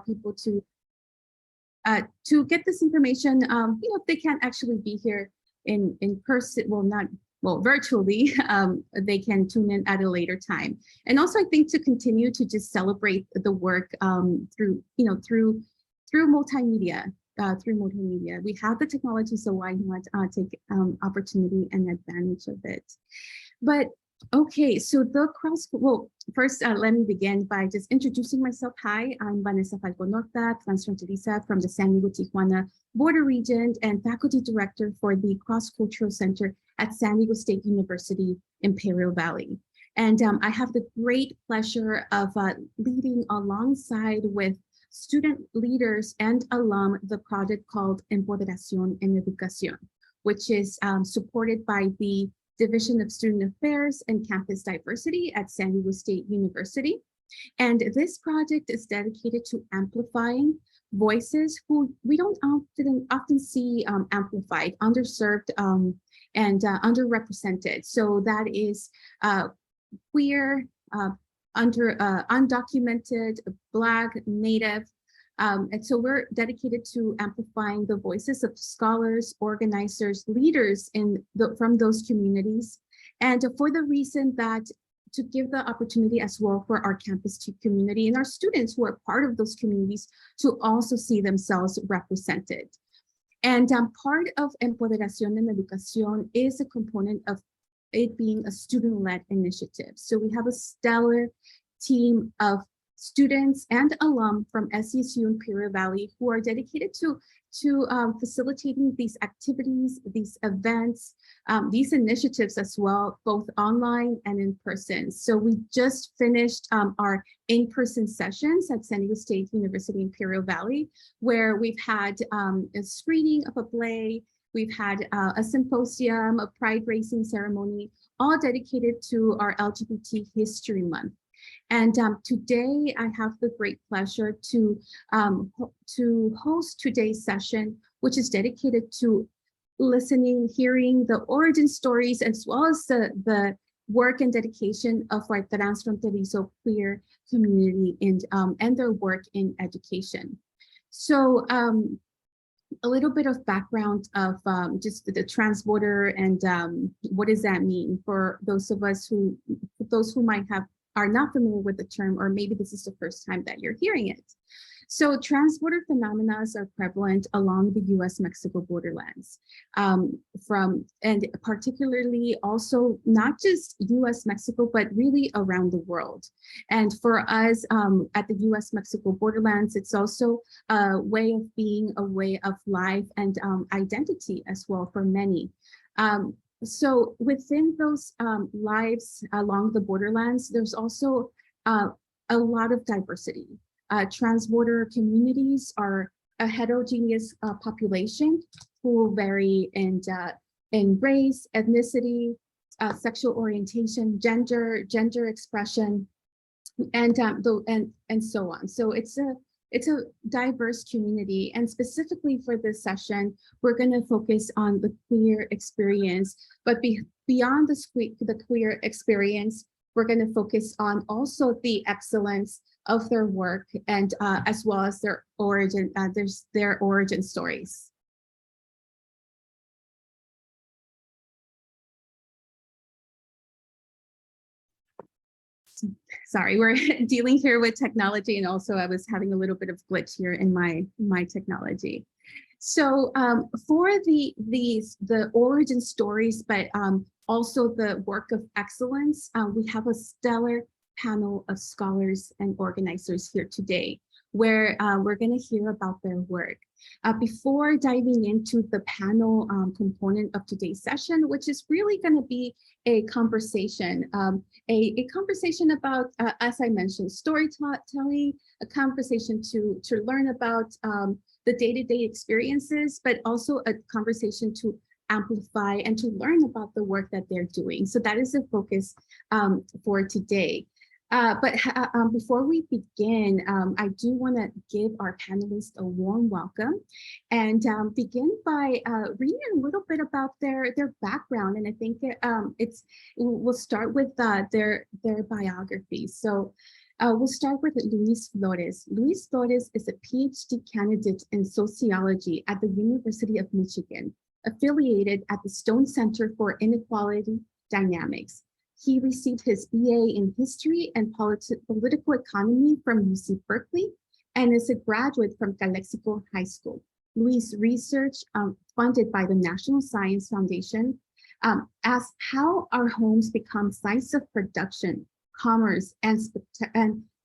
people to get this information. If they can't actually be here in person, virtually, they can tune in at a later time. And also, I think to continue to just celebrate the work through multimedia. We have the technology, so why not take opportunity and advantage of it? But okay, so first let me begin by just introducing myself. Hi, I'm Vanessa Falconorta, Transfronterizx from the San Diego Tijuana border region and faculty director for the Cross-Cultural Center at San Diego State University, Imperial Valley. And I have the great pleasure of leading alongside with student leaders and alum the project called Empoderación en Educación, which is supported by the Division of Student Affairs and Campus Diversity at San Diego State University. And this project is dedicated to amplifying voices who we don't often see amplified, underserved, and underrepresented. So that is queer, undocumented, Black, Native. And so we're dedicated to amplifying the voices of scholars, organizers, leaders from those communities. And for the reason that to give the opportunity as well for our campus community and our students who are part of those communities to also see themselves represented. And part of Empoderación en Educación is a component of it being a student-led initiative. So we have a stellar team of students and alum from SDSU Imperial Valley who are dedicated to facilitating these activities, these events, these initiatives as well, both online and in person. So we just finished our in-person sessions at San Diego State University Imperial Valley, where we've had a screening of a play, we've had a symposium, a pride racing ceremony, all dedicated to our LGBT History Month. And today I have the great pleasure to host today's session, which is dedicated to listening, hearing the origin stories, as well as the work and dedication of our Transfronterizx queer community and their work in education. So a little bit of background of just the transborder and what does that mean for those of us who are not familiar with the term, or maybe this is the first time that you're hearing it. So transborder phenomena are prevalent along the US-Mexico borderlands, and particularly also not just US-Mexico, but really around the world. And for us at the US-Mexico borderlands, it's also a way of being, a way of life and identity as well for many. So within those lives along the borderlands, there's also a lot of diversity. Transborder communities are a heterogeneous population who vary in race, ethnicity, sexual orientation, gender expression, and so on. So it's a diverse community, and specifically for this session, we're going to focus on the queer experience. But beyond the queer experience, we're going to focus on also the excellence of their work and as well as their origin stories. Sorry, we're dealing here with technology, and also I was having a little bit of glitch here in my technology. So for the origin stories, but also the work of excellence, we have a stellar panel of scholars and organizers here today, where we're going to hear about their work. Before diving into the panel component of today's session, which is really going to be a conversation, a conversation about, as I mentioned, storytelling, a conversation to learn about the day-to-day experiences, but also a conversation to amplify and to learn about the work that they're doing. So that is the focus for today. But before we begin, I do want to give our panelists a warm welcome and begin by reading a little bit about their background. And I think we'll start with their biography. So We'll start with Luis Flores. Luis Flores is a PhD candidate in sociology at the University of Michigan, affiliated at the Stone Center for Inequality Dynamics. He received his BA in History and Political Economy from UC Berkeley and is a graduate from Calexico High School. Luis' research, funded by the National Science Foundation, asks how our homes become sites of production, commerce, and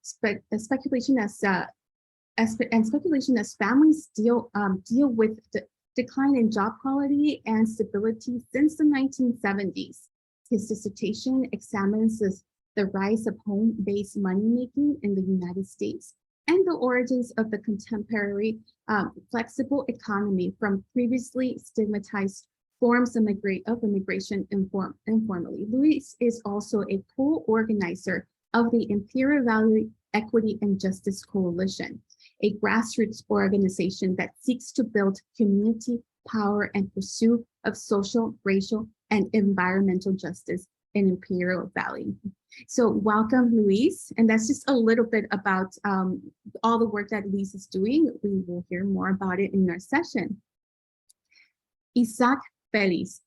speculation as families deal with the decline in job quality and stability since the 1970s. His dissertation examines the rise of home-based money-making in the United States and the origins of the contemporary flexible economy from previously stigmatized forms of immigration informally. Luis is also a co-organizer of the Imperial Valley Equity and Justice Coalition, a grassroots organization that seeks to build community power and pursuit of social, racial, and environmental justice in Imperial Valley. So welcome, Luis. And that's just a little bit about all the work that Luis is doing. We will hear more about it in our session. Isaac Felix.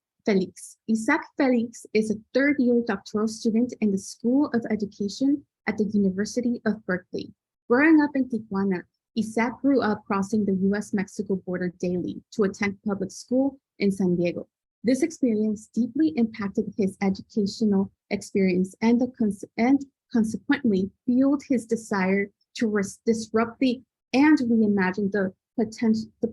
Isaac Felix is a third-year doctoral student in the School of Education at the University of Berkeley. Growing up in Tijuana, Isaac grew up crossing the US-Mexico border daily to attend public school in San Diego. This experience deeply impacted his educational experience and consequently fueled his desire to disrupt and reimagine the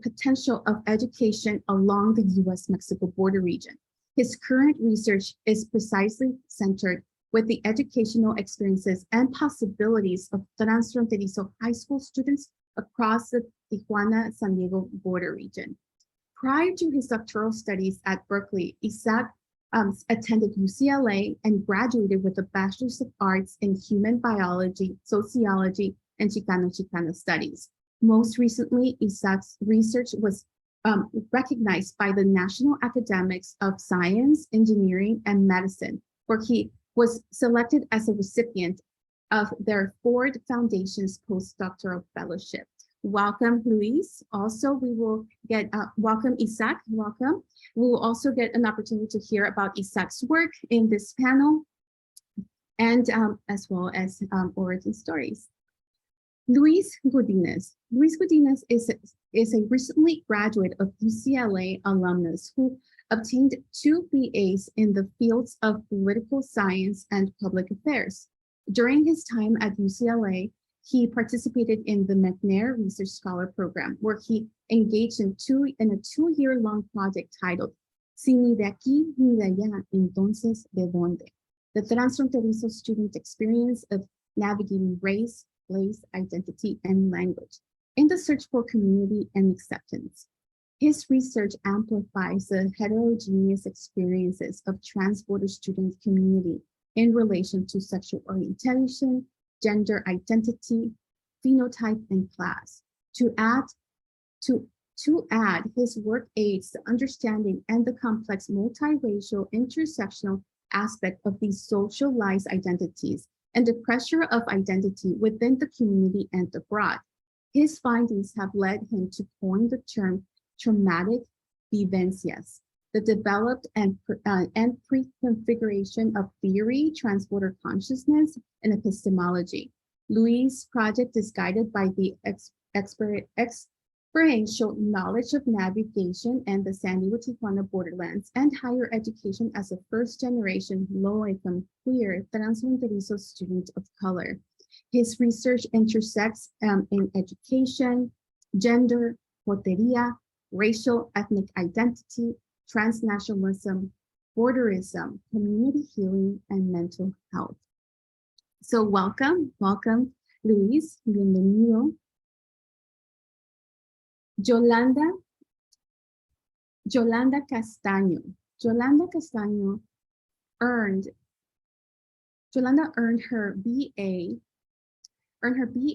potential of education along the US-Mexico border region. His current research is precisely centered with the educational experiences and possibilities of Transfronterizx high school students across the Tijuana-San Diego border region. Prior to his doctoral studies at Berkeley, Isaac attended UCLA and graduated with a Bachelor's of Arts in Human Biology, Sociology, and Chicano Studies. Most recently, Isaac's research was recognized by the National Academies of Science, Engineering, and Medicine, where he was selected as a recipient of their Ford Foundation's postdoctoral fellowship. Welcome, Luis. Also, we will get, welcome, Isaac, welcome. We will also get an opportunity to hear about Isaac's work in this panel, and as well as origin stories. Luis Godinez. Luis Godinez is a recently graduate of UCLA alumnus who obtained 2 BAs in the fields of political science and public affairs. During his time at UCLA, he participated in the McNair Research Scholar Program, where he engaged in a 2-year-long project titled Si ni de aquí ni de allá, entonces de dónde? The Transfronterizx student experience of navigating race, place, identity, and language in the search for community and acceptance. His research amplifies the heterogeneous experiences of transborder student community in relation to sexual orientation, gender identity, phenotype, and class. To add, his work aids the understanding and the complex multiracial intersectional aspect of these socialized identities and the pressure of identity within the community and abroad. His findings have led him to coin the term traumatic vivencias, the developed and pre-configuration of theory, transborder consciousness, and epistemology. Luis' project is guided by the experiential knowledge of navigation and the San Diego-Tijuana borderlands and higher education as a first-generation, low-income, queer, transfronterizo student of color. His research intersects in education, gender, joteria, racial, ethnic identity, transnationalism, borderism, community healing, and mental health. So welcome, Luis, bienvenido. Yolanda Castaño. Yolanda earned her BA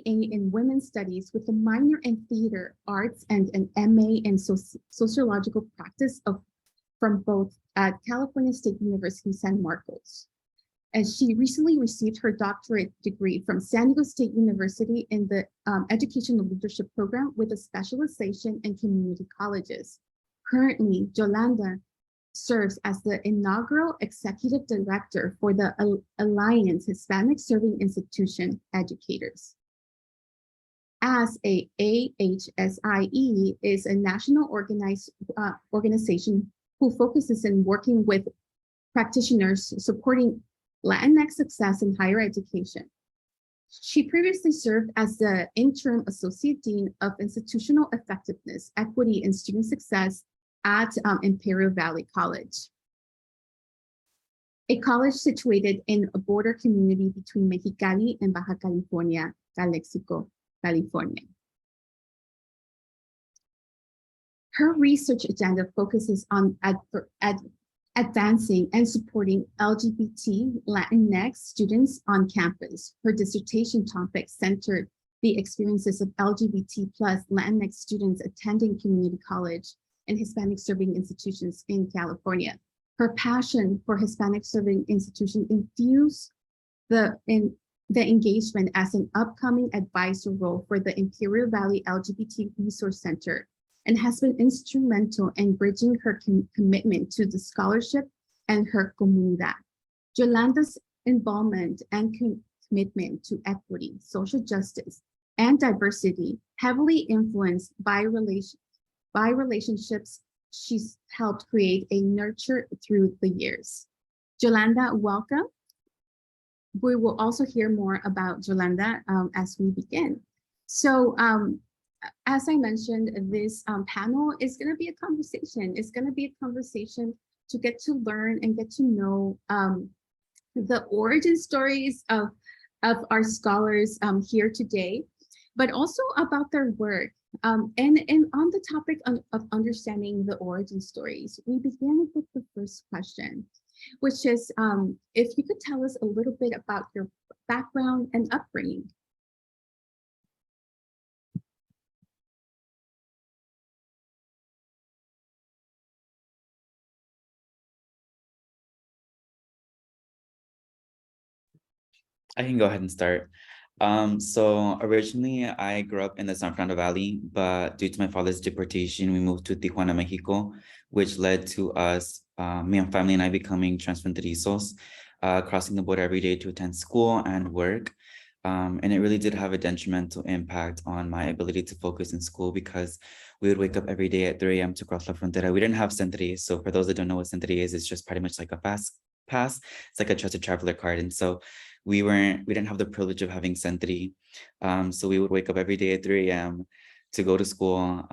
in Women's Studies with a minor in Theater Arts and an MA in Sociological Practice from both at California State University, San Marcos. And she recently received her doctorate degree from San Diego State University in the Educational Leadership Program with a specialization in community colleges. Currently, Yolanda serves as the inaugural executive director for the Alliance Hispanic Serving Institution Educators. As a AHSIE is a national organization who focuses in working with practitioners supporting Latinx success in higher education. She previously served as the interim associate dean of institutional effectiveness, equity, and student success at Imperial Valley College, a college situated in a border community between Mexicali and Baja California, Calexico, California. Her research agenda focuses on advancing and supporting LGBT Latinx students on campus. Her dissertation topic centered the experiences of LGBT plus Latinx students attending community college and Hispanic serving institutions in California. Her passion for Hispanic serving institutions infused the engagement as an upcoming advisor role for the Imperial Valley LGBT Resource Center, and has been instrumental in bridging her commitment to the scholarship and her comunidad. Yolanda's involvement and commitment to equity, social justice, and diversity, heavily influenced by relationships she's helped create and nurture through the years. Yolanda, welcome. We will also hear more about Yolanda as we begin. So, as I mentioned, this panel is going to be a conversation. It's going to be a conversation to get to learn and get to know the origin stories of our scholars here today, but also about their work. And on the topic of understanding the origin stories, we begin with the first question, which is if you could tell us a little bit about your background and upbringing. I can go ahead and start. So originally I grew up in the San Fernando Valley, but due to my father's deportation, we moved to Tijuana, Mexico, which led to us, me and family and I becoming Transfronterizos, crossing the border every day to attend school and work. And it really did have a detrimental impact on my ability to focus in school because we would wake up every day at 3 a.m. to cross La Frontera. We didn't have Century. So for those that don't know what Century is, it's just pretty much like a fast pass. It's like a trusted traveler card. And so we didn't have the privilege of having Century. So we would wake up every day at 3 a.m. to go to school.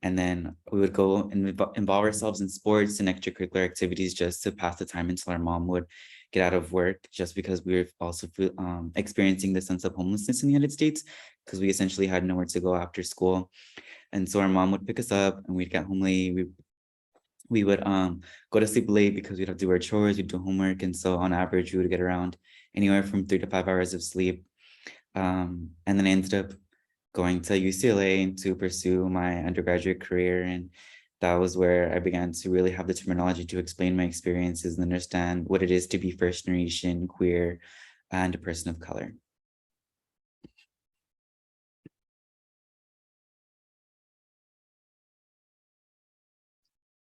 And then we would go and involve ourselves in sports and extracurricular activities just to pass the time until our mom would get out of work, just because we were also experiencing the sense of homelessness in the United States, because we essentially had nowhere to go after school. And so our mom would pick us up and we'd get home late. We would go to sleep late because we'd have to do our chores, we'd do homework. And so on average, we would get around anywhere from 3 to 5 hours of sleep. And then I ended up going to UCLA to pursue my undergraduate career. And that was where I began to really have the terminology to explain my experiences and understand what it is to be first generation, queer, and a person of color.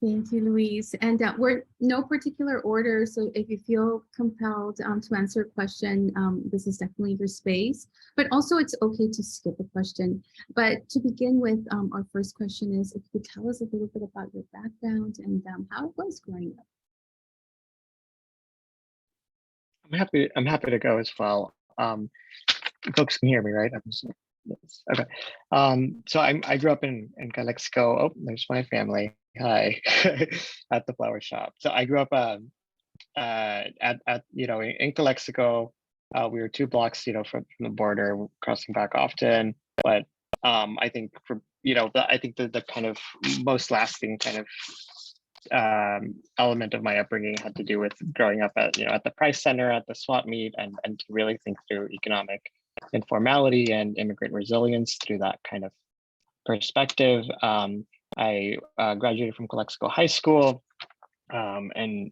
Thank you, Louise. And we're no particular order, so if you feel compelled to answer a question, this is definitely your space. But also, it's okay to skip a question. But to begin with, our first question is if you could tell us a little bit about your background and how it was growing up. I'm happy to go as well. Folks can hear me, right? Yes. Okay. So I grew up in Calexico. Oh, there's my family. Hi, at the flower shop. So I grew up in Calexico. We were 2 blocks, from the border, crossing back often. But I think the kind of most lasting kind of element of my upbringing had to do with growing up at the Price Center, at the swap meet, and to really think through economic informality and immigrant resilience through that kind of perspective. I graduated from Calexico High School, and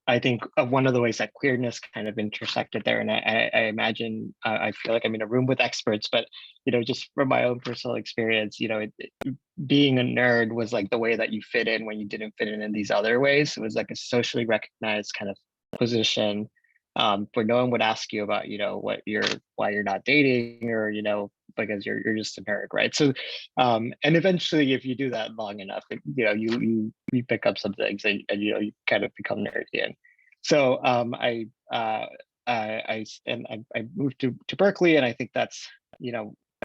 I think one of the ways that queerness kind of intersected there, and I imagine I feel like I'm in a room with experts, but just from my own personal experience, being a nerd was like the way that you fit in when you didn't fit in these other ways. It was like a socially recognized kind of position, where no one would ask you about why you're not dating, or because you're just a nerd, right? So and eventually if you do that long enough, you pick up some things, and you kind of become nerdy. And so I moved to Berkeley, and I think that's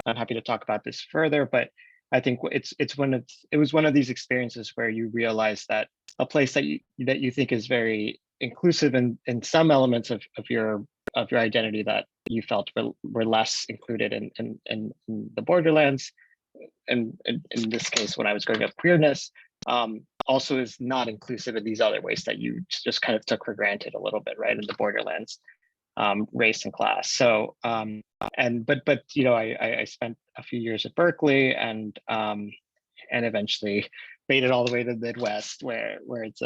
I'm happy to talk about this further, but I think it was one of these experiences where you realize that a place that you think is very inclusive in some elements of your identity that you felt were less included in the borderlands, and in this case, when I was growing up, queerness also is not inclusive in these other ways that you just kind of took for granted a little bit, right, in the borderlands, race and class. So but I spent a few years at Berkeley, and eventually made it all the way to the Midwest, where it's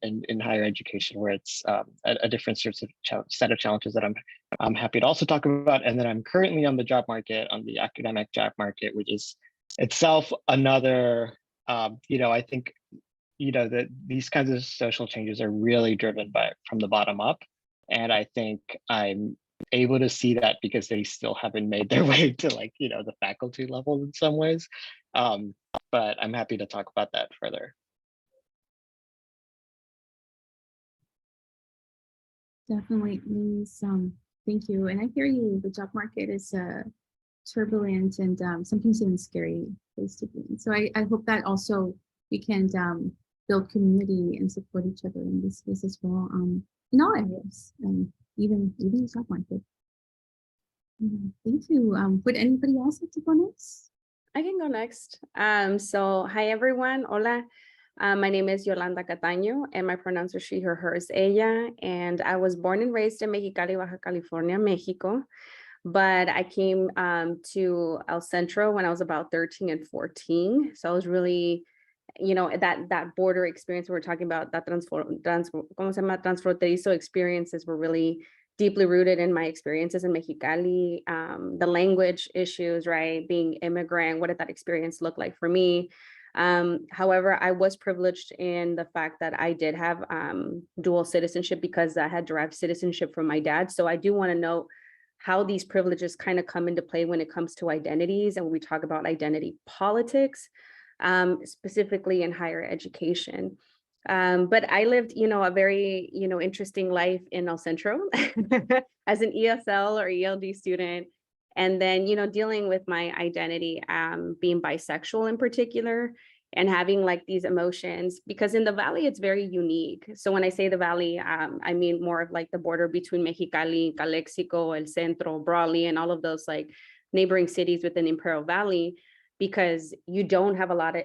in higher education, where it's a different set of challenges that I'm happy to also talk about. And then I'm currently on the job market, on the academic job market, which is itself another, I think, that these kinds of social changes are really driven from the bottom up. And I think I'm able to see that because they still haven't made their way to the faculty level in some ways. But I'm happy to talk about that further. Definitely means thank you. And I hear you, the job market is turbulent and sometimes even scary place to be in. So I hope that also we can build community and support each other in this space as well, in all areas, and even the job market. Thank you. Would anybody else like to go next? I can go next. So hi everyone, hola. My name is Yolanda Cataño, and my pronouns are she, her, hers, ella. And I was born and raised in Mexicali, Baja California, Mexico. But I came to El Centro when I was about 13 and 14. So I was really, that border experience we're talking about, that transfronterizo experiences were really deeply rooted in my experiences in Mexicali, the language issues, right? Being immigrant, what did that experience look like for me? However, I was privileged in the fact that I did have dual citizenship because I had derived citizenship from my dad. So I do want to note how these privileges kind of come into play when it comes to identities, and when we talk about identity politics, specifically in higher education. But I lived, a very, interesting life in El Centro as an ESL or ELD student. And then, dealing with my identity, being bisexual in particular, and having these emotions, because in the Valley, it's very unique. So when I say the Valley, I mean more of the border between Mexicali, Calexico, El Centro, Brawley, and all of those neighboring cities within Imperial Valley, because you don't have a lot of,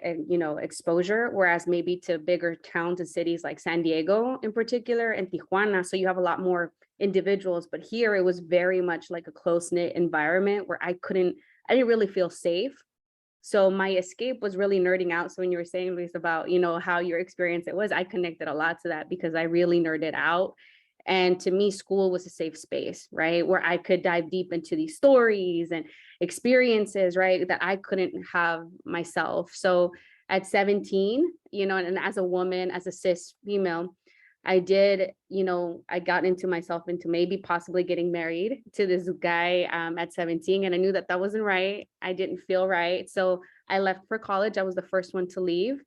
exposure, whereas maybe to bigger towns and cities like San Diego in particular, and Tijuana. So you have a lot more individuals, but here it was very much like a close-knit environment where I didn't really feel safe. So my escape was really nerding out. So when you were saying, Luis, about, how your experience it was, I connected a lot to that because I really nerded out. And to me, school was a safe space, right? Where I could dive deep into these stories and experiences, right? That I couldn't have myself. So at 17, and as a woman, as a cis female, I did, I got into myself into maybe possibly getting married to this guy at 17. And I knew that that wasn't right. I didn't feel right. So I left for college. I was the first one to leave.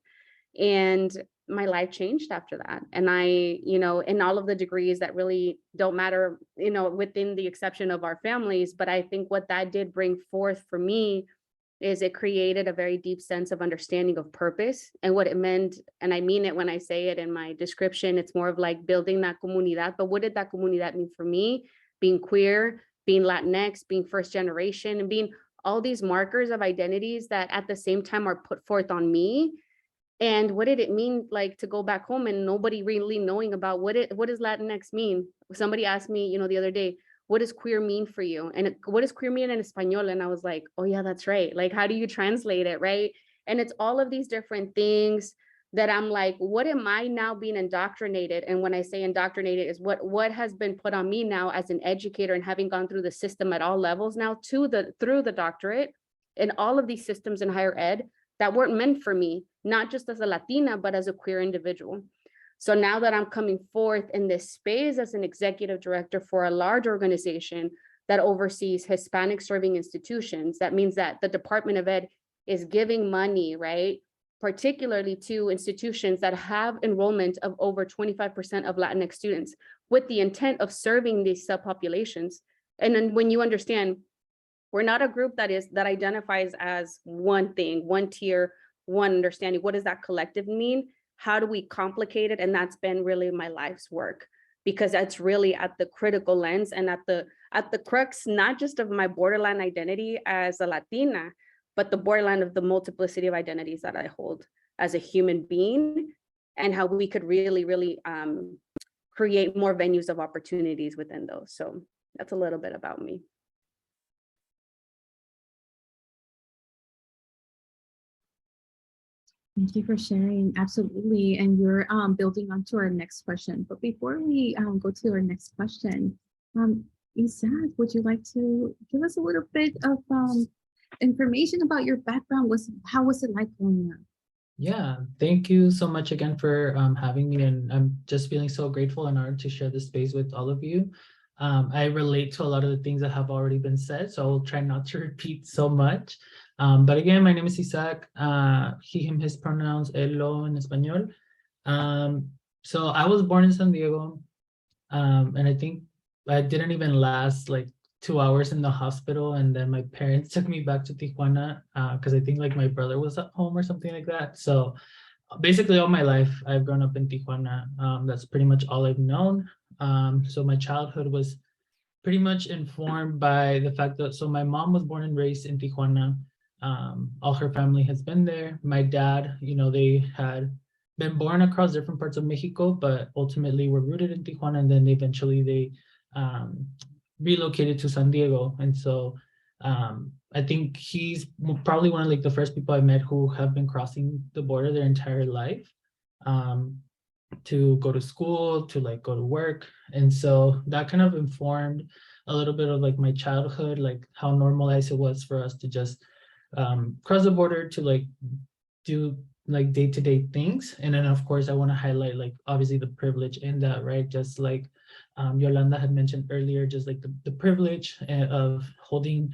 And my life changed after that. And I, in all of the degrees that really don't matter, within the exception of our families. But I think what that did bring forth for me is it created a very deep sense of understanding of purpose and what it meant. And I mean it when I say it in my description. It's more of building that comunidad. But what did that comunidad mean for me? Being queer, being Latinx, being first generation, and being all these markers of identities that at the same time are put forth on me. And what did it mean to go back home and nobody really knowing about what does Latinx mean? Somebody asked me, the other day, what does queer mean for you? And what does queer mean in Espanol? And I was like, oh yeah, that's right. How do you translate it, right? And it's all of these different things that I'm like, what am I now being indoctrinated? And when I say indoctrinated is what has been put on me now as an educator and having gone through the system at all levels now through the doctorate and all of these systems in higher ed that weren't meant for me, not just as a Latina, but as a queer individual. So now that I'm coming forth in this space as an executive director for a large organization that oversees Hispanic serving institutions, that means that the Department of Ed is giving money, right? Particularly to institutions that have enrollment of over 25% of Latinx students with the intent of serving these subpopulations. And then when you understand, we're not a group that identifies as one thing, one tier, one understanding. What does that collective mean? How do we complicate it? And that's been really my life's work, because that's really at the critical lens and at the crux, not just of my borderline identity as a Latina, but the borderline of the multiplicity of identities that I hold as a human being, and how we could really, really create more venues of opportunities within those. So that's a little bit about me. Thank you for sharing. Absolutely. And you're building on to our next question. But before we go to our next question, Isaac, would you like to give us a little bit of information about your background? How was it like growing up? Yeah, thank you so much again for having me, and I'm just feeling so grateful and honored to share this space with all of you. I relate to a lot of the things that have already been said, so I'll try not to repeat so much. But again, my name is Isaac, he, him, his pronouns, él in Espanol. So I was born in San Diego, and I think I didn't even last like 2 hours in the hospital, and then my parents took me back to Tijuana because I think like my brother was at home or something like that. So basically all my life I've grown up in Tijuana. That's pretty much all I've known. So my childhood was pretty much informed by the fact that, so my mom was born and raised in Tijuana. All her family has been there. My dad, you know, they had been born across different parts of Mexico, but ultimately were rooted in Tijuana, and then eventually they relocated to San Diego. And so I think he's probably one of like the first people I met who have been crossing the border their entire life to go to school, to like go to work. And so that kind of informed a little bit of like my childhood, like how normalized it was for us to just cross the border to like do like day-to-day things. And then of course I want to highlight like obviously the privilege in that, right? Just like Yolanda had mentioned earlier, just like the privilege of holding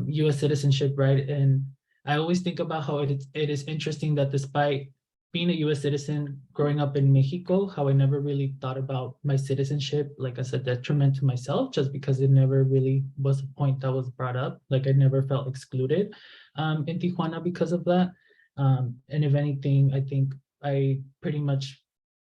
US citizenship, right? And I always think about how it is interesting that despite being a US citizen, growing up in Mexico, how I never really thought about my citizenship like as a detriment to myself, just because it never really was a point that was brought up. Like I never felt excluded in Tijuana because of that. And if anything, I think I pretty much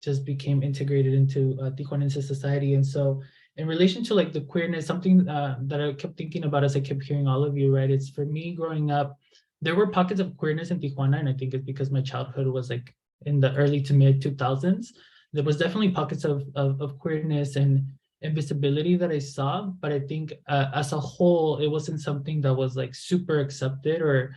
just became integrated into Tijuanense society. And so in relation to like the queerness, something that I kept thinking about as I kept hearing all of you, right? It's for me growing up, there were pockets of queerness in Tijuana, and I think it's because my childhood was like in the early to mid 2000s. There was definitely pockets of queerness and visibility that I saw, but I think as a whole, it wasn't something that was like super accepted or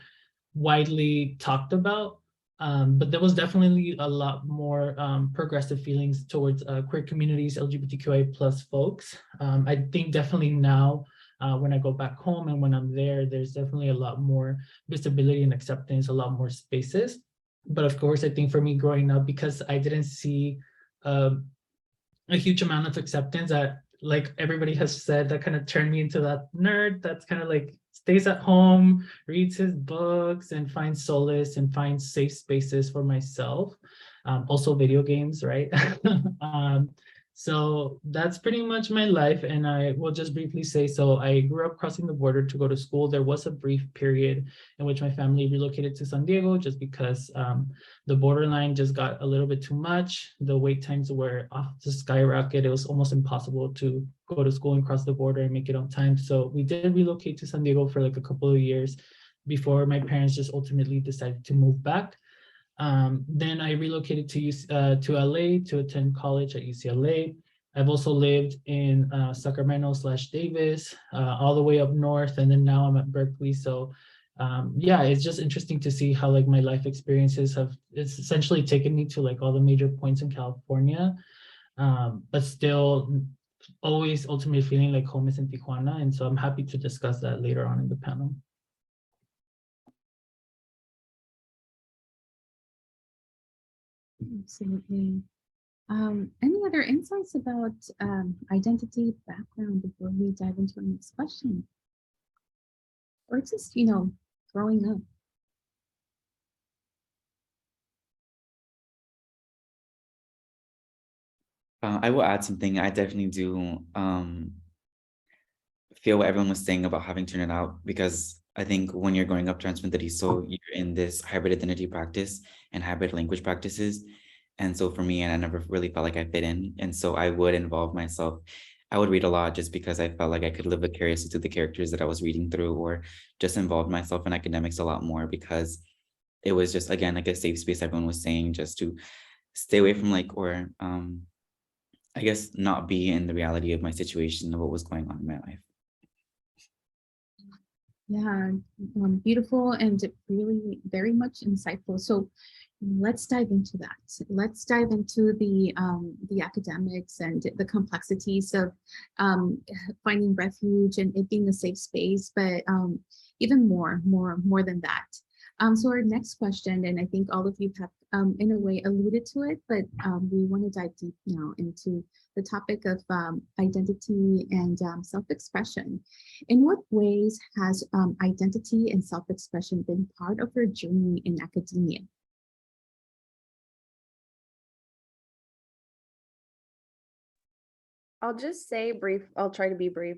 widely talked about. But there was definitely a lot more progressive feelings towards queer communities, LGBTQIA plus folks. I think definitely now, when I go back home and when I'm there, there's definitely a lot more visibility and acceptance, a lot more spaces. But of course, I think for me growing up, because I didn't see a huge amount of acceptance, that like everybody has said, that kind of turned me into that nerd that's kind of like stays at home, reads his books, and finds solace and finds safe spaces for myself. Also video games, right? So that's pretty much my life. And I will just briefly say, so I grew up crossing the border to go to school. There was a brief period in which my family relocated to San Diego just because the borderline just got a little bit too much. The wait times were off to skyrocket. It was almost impossible to go to school and cross the border and make it on time. So we did relocate to San Diego for like a couple of years before my parents just ultimately decided to move back. Then I relocated to LA to attend college at UCLA. I've also lived in Sacramento / Davis, all the way up north, and then now I'm at Berkeley. So yeah, it's just interesting to see how like my life experiences it's essentially taken me to like all the major points in California, but still always ultimately feeling like home is in Tijuana. And so I'm happy to discuss that later on in the panel. Absolutely. Any other insights about identity background before we dive into our next question? Or just, growing up? I will add something. I definitely do feel what everyone was saying about having turned it out, because I think when you're growing up transfronterizo, you're in this hybrid identity practice and hybrid language practices. And so for me, and I never really felt like I fit in. And so I would involve myself. I would read a lot just because I felt like I could live vicariously to the characters that I was reading through, or just involve myself in academics a lot more, because it was just, again, like a safe space, everyone was saying, just to stay away from I guess not be in the reality of my situation, of what was going on in my life. Yeah, beautiful and really very much insightful. So let's dive into that. Let's dive into the academics and the complexities of finding refuge and it being a safe space, but even more than that. So our next question, and I think all of you have in a way alluded to it, but we want to dive deep now into the topic of identity and self-expression. In what ways has identity and self-expression been part of your journey in academia? I'll just say brief, I'll try to be brief.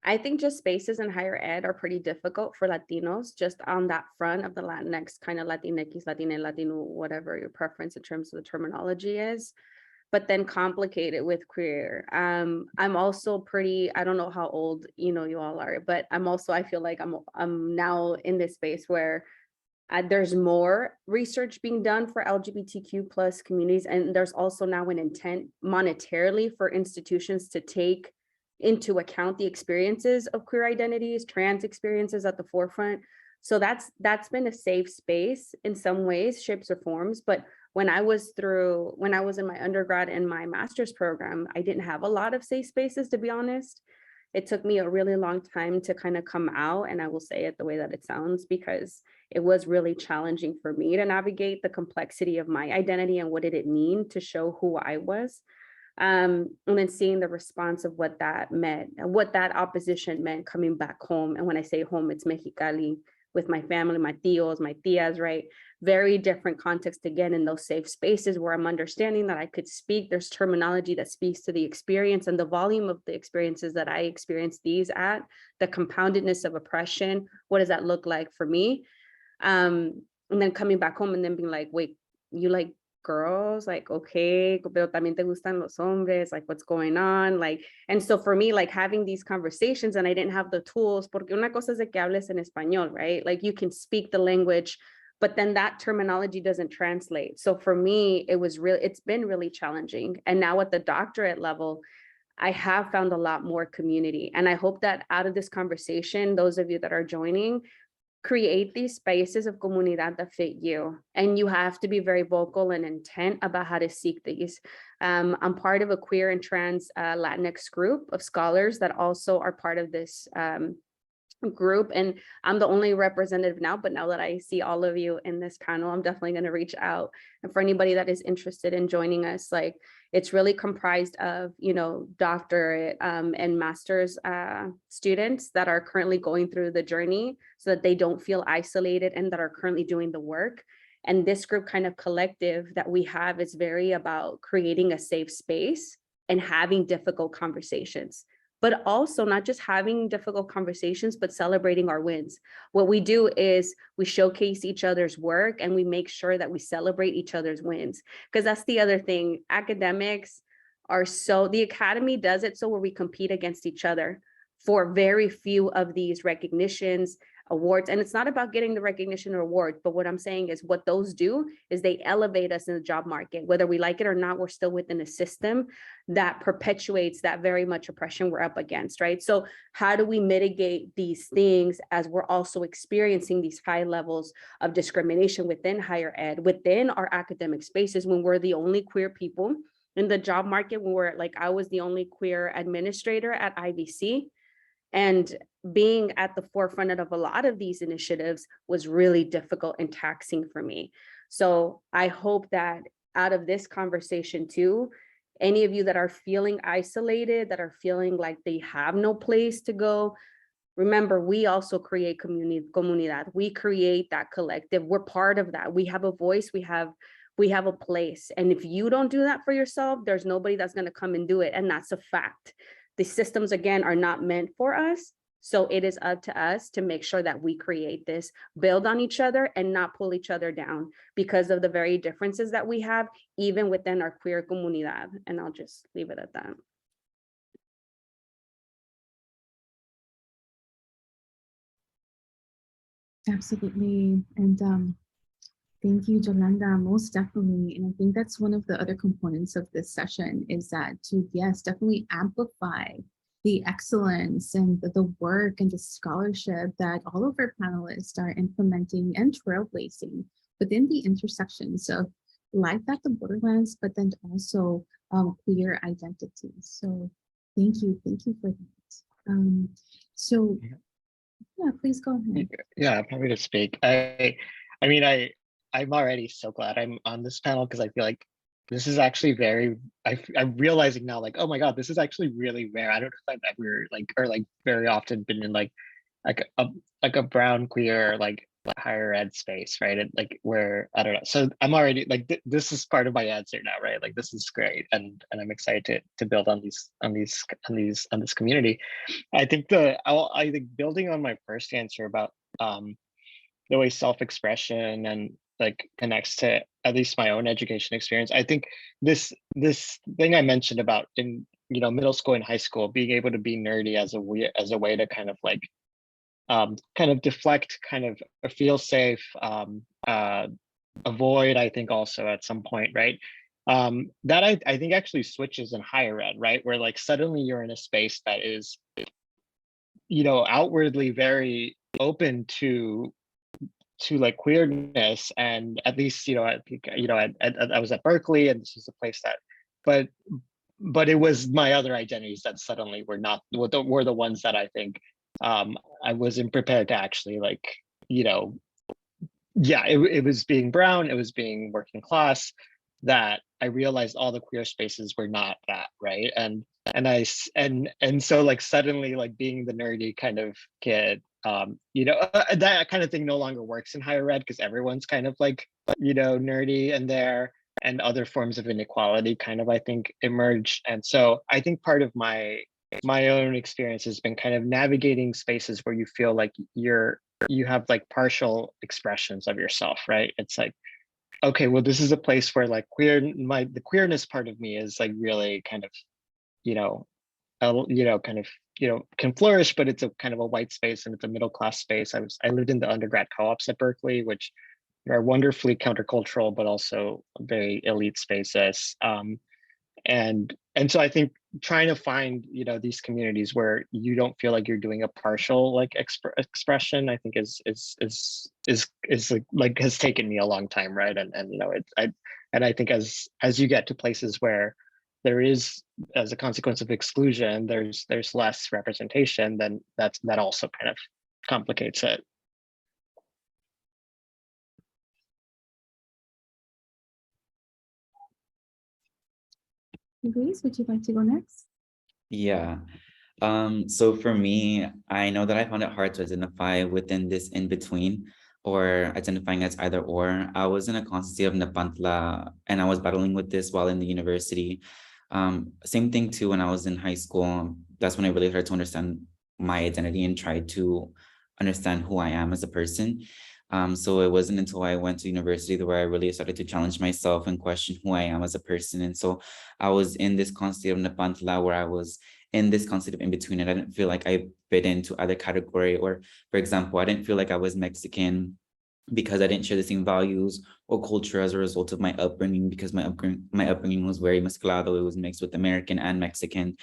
I think just spaces in higher ed are pretty difficult for Latinos, just on that front of the Latinx, kind of Latinx, Latina, Latino, whatever your preference in terms of the terminology is, but then complicated with queer. I'm also pretty, I don't know how old you all are, but I feel like I'm now in this space where there's more research being done for LGBTQ plus communities, and there's also now an intent monetarily for institutions to take into account the experiences of queer identities, trans experiences at the forefront. So that's been a safe space in some ways, shapes or forms. But when I was in my undergrad and my master's program, I didn't have a lot of safe spaces, to be honest. It took me a really long time to kind of come out, and I will say it the way that it sounds, because it was really challenging for me to navigate the complexity of my identity and what did it mean to show who I was. And then seeing the response of what that meant and what that opposition meant coming back home. And when I say home, it's Mexicali, with my family, my tios, my tias, right? Very different context, again, in those safe spaces where I'm understanding that I could speak. There's terminology that speaks to the experience and the volume of the experiences that I experienced these at, the compoundedness of oppression. What does that look like for me? And then coming back home and then being like, wait, you like girls? Like, okay, pero también te gustan los hombres, like what's going on? Like, and so for me, like having these conversations, and I didn't have the tools, porque una cosa es de que hables en español, right? Like you can speak the language, but then that terminology doesn't translate. So for me, it's been really challenging. And now at the doctorate level, I have found a lot more community. And I hope that out of this conversation, those of you that are joining, create these spaces of comunidad that fit you. And you have to be very vocal and intent about how to seek these. I'm part of a queer and trans Latinx group of scholars that also are part of this group, and I'm the only representative now, but now that I see all of you in this panel, I'm definitely going to reach out. And for anybody that is interested in joining us, like it's really comprised of doctorate and master's students that are currently going through the journey so that they don't feel isolated and that are currently doing the work. And this group kind of collective that we have is very about creating a safe space and having difficult conversations, but also not just having difficult conversations, but celebrating our wins. What we do is we showcase each other's work and we make sure that we celebrate each other's wins. Because that's the other thing, academics are the academy does it so where we compete against each other for very few of these recognitions. awards. And it's not about getting the recognition or awards, but what I'm saying is what those do is they elevate us in the job market. Whether we like it or not, we're still within a system that perpetuates that very much oppression we're up against, right? So how do we mitigate these things as we're also experiencing these high levels of discrimination within higher ed, within our academic spaces, when we're the only queer people in the job market, when we're like, I was the only queer administrator at IVC, and being at the forefront of a lot of these initiatives was really difficult and taxing for me. So I hope that out of this conversation too, any of you that are feeling isolated, that are feeling like they have no place to go, remember, we also create comunidad. We create that collective. We're part of that. We have a voice, we have a place. And if you don't do that for yourself, there's nobody that's going to come and do it. And that's a fact. The systems, again, are not meant for us. So it is up to us to make sure that we create this, build on each other, and not pull each other down because of the very differences that we have, even within our queer comunidad. And I'll just leave it at that. Absolutely. And thank you, Yolanda, most definitely. And I think that's one of the other components of this session is that to, yes, definitely amplify the excellence and the work and the scholarship that all of our panelists are implementing and trailblazing within the intersections of life at the borderlands, but then also queer identities. So thank you for that. So yeah, please go ahead. Yeah, I'm happy to speak. I'm already so glad I'm on this panel because I feel like this is actually I'm realizing now, like, oh my God, this is actually really rare. I don't know if I've ever very often been in like a brown queer higher ed space, right? And where I don't know. So I'm already this is part of my answer now, right? Like this is great, and I'm excited to build on this community. I think I think building on my first answer about the way self-expression and connects to at least my own education experience. I think this thing I mentioned about in middle school and high school, being able to be nerdy as a way to kind of deflect, or feel safe, avoid, I think also at some point, right? That I think actually switches in higher ed, right? Where suddenly you're in a space that is, outwardly very open to queerness, and at least I think I was at Berkeley, and this was a place that, but it was my other identities that suddenly were the ones that I think I wasn't prepared to actually it was being brown, it was being working class, that I realized all the queer spaces were not that, right? And so suddenly being the nerdy kind of kid, that kind of thing no longer works in higher ed because everyone's kind of nerdy and there, and other forms of inequality kind of I think emerge. And so I think part of my own experience has been kind of navigating spaces where you feel like you have partial expressions of yourself, right? It's okay, well, this is a place where the queerness part of me is really kind of can flourish, but it's a kind of a white space and it's a middle class space. I lived in the undergrad co-ops at Berkeley, which are wonderfully countercultural, but also very elite spaces. And so I think trying to find these communities where you don't feel like you're doing a partial expression, I think is has taken me a long time, right? And I think as you get to places where there is, as a consequence of exclusion, there's less representation, then that also kind of complicates it. Luis, would you like to go next? Yeah. So for me, I know that I found it hard to identify within this in between, or identifying as either or. I was in a constant state of Nepantla, and I was battling with this while in the university. Same thing too when I was in high school. That's when I really started to understand my identity and try to understand who I am as a person. So it wasn't until I went to university where I really started to challenge myself and question who I am as a person. And so I was in this constant state of Nepantla where I was in this concept of in between, and I didn't feel like I fit into either category. Or, for example, I didn't feel like I was Mexican because I didn't share the same values or culture as a result of my upbringing, because my upbringing was very mezclado. It was mixed with American and Mexican.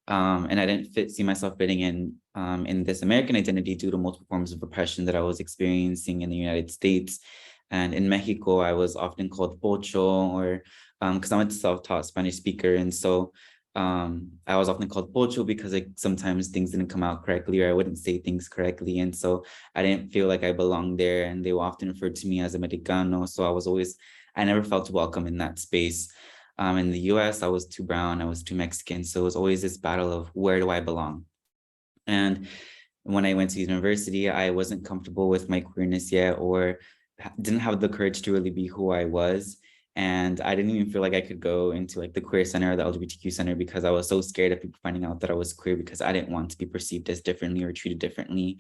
And I didn't see myself fitting in this American identity due to multiple forms of oppression that I was experiencing in the United States. And in Mexico, I was often called pocho, or because I'm a self-taught Spanish speaker. And so I was often called pocho because like sometimes things didn't come out correctly, or I wouldn't say things correctly. And so I didn't feel like I belonged there. And they were often referred to me as Americano. So I never felt welcome in that space. In the US, I was too brown, I was too Mexican. So it was always this battle of where do I belong? And when I went to university, I wasn't comfortable with my queerness yet, or didn't have the courage to really be who I was. And I didn't even feel like I could go into like the queer center or the LGBTQ center because I was so scared of people finding out that I was queer, because I didn't want to be perceived as differently or treated differently.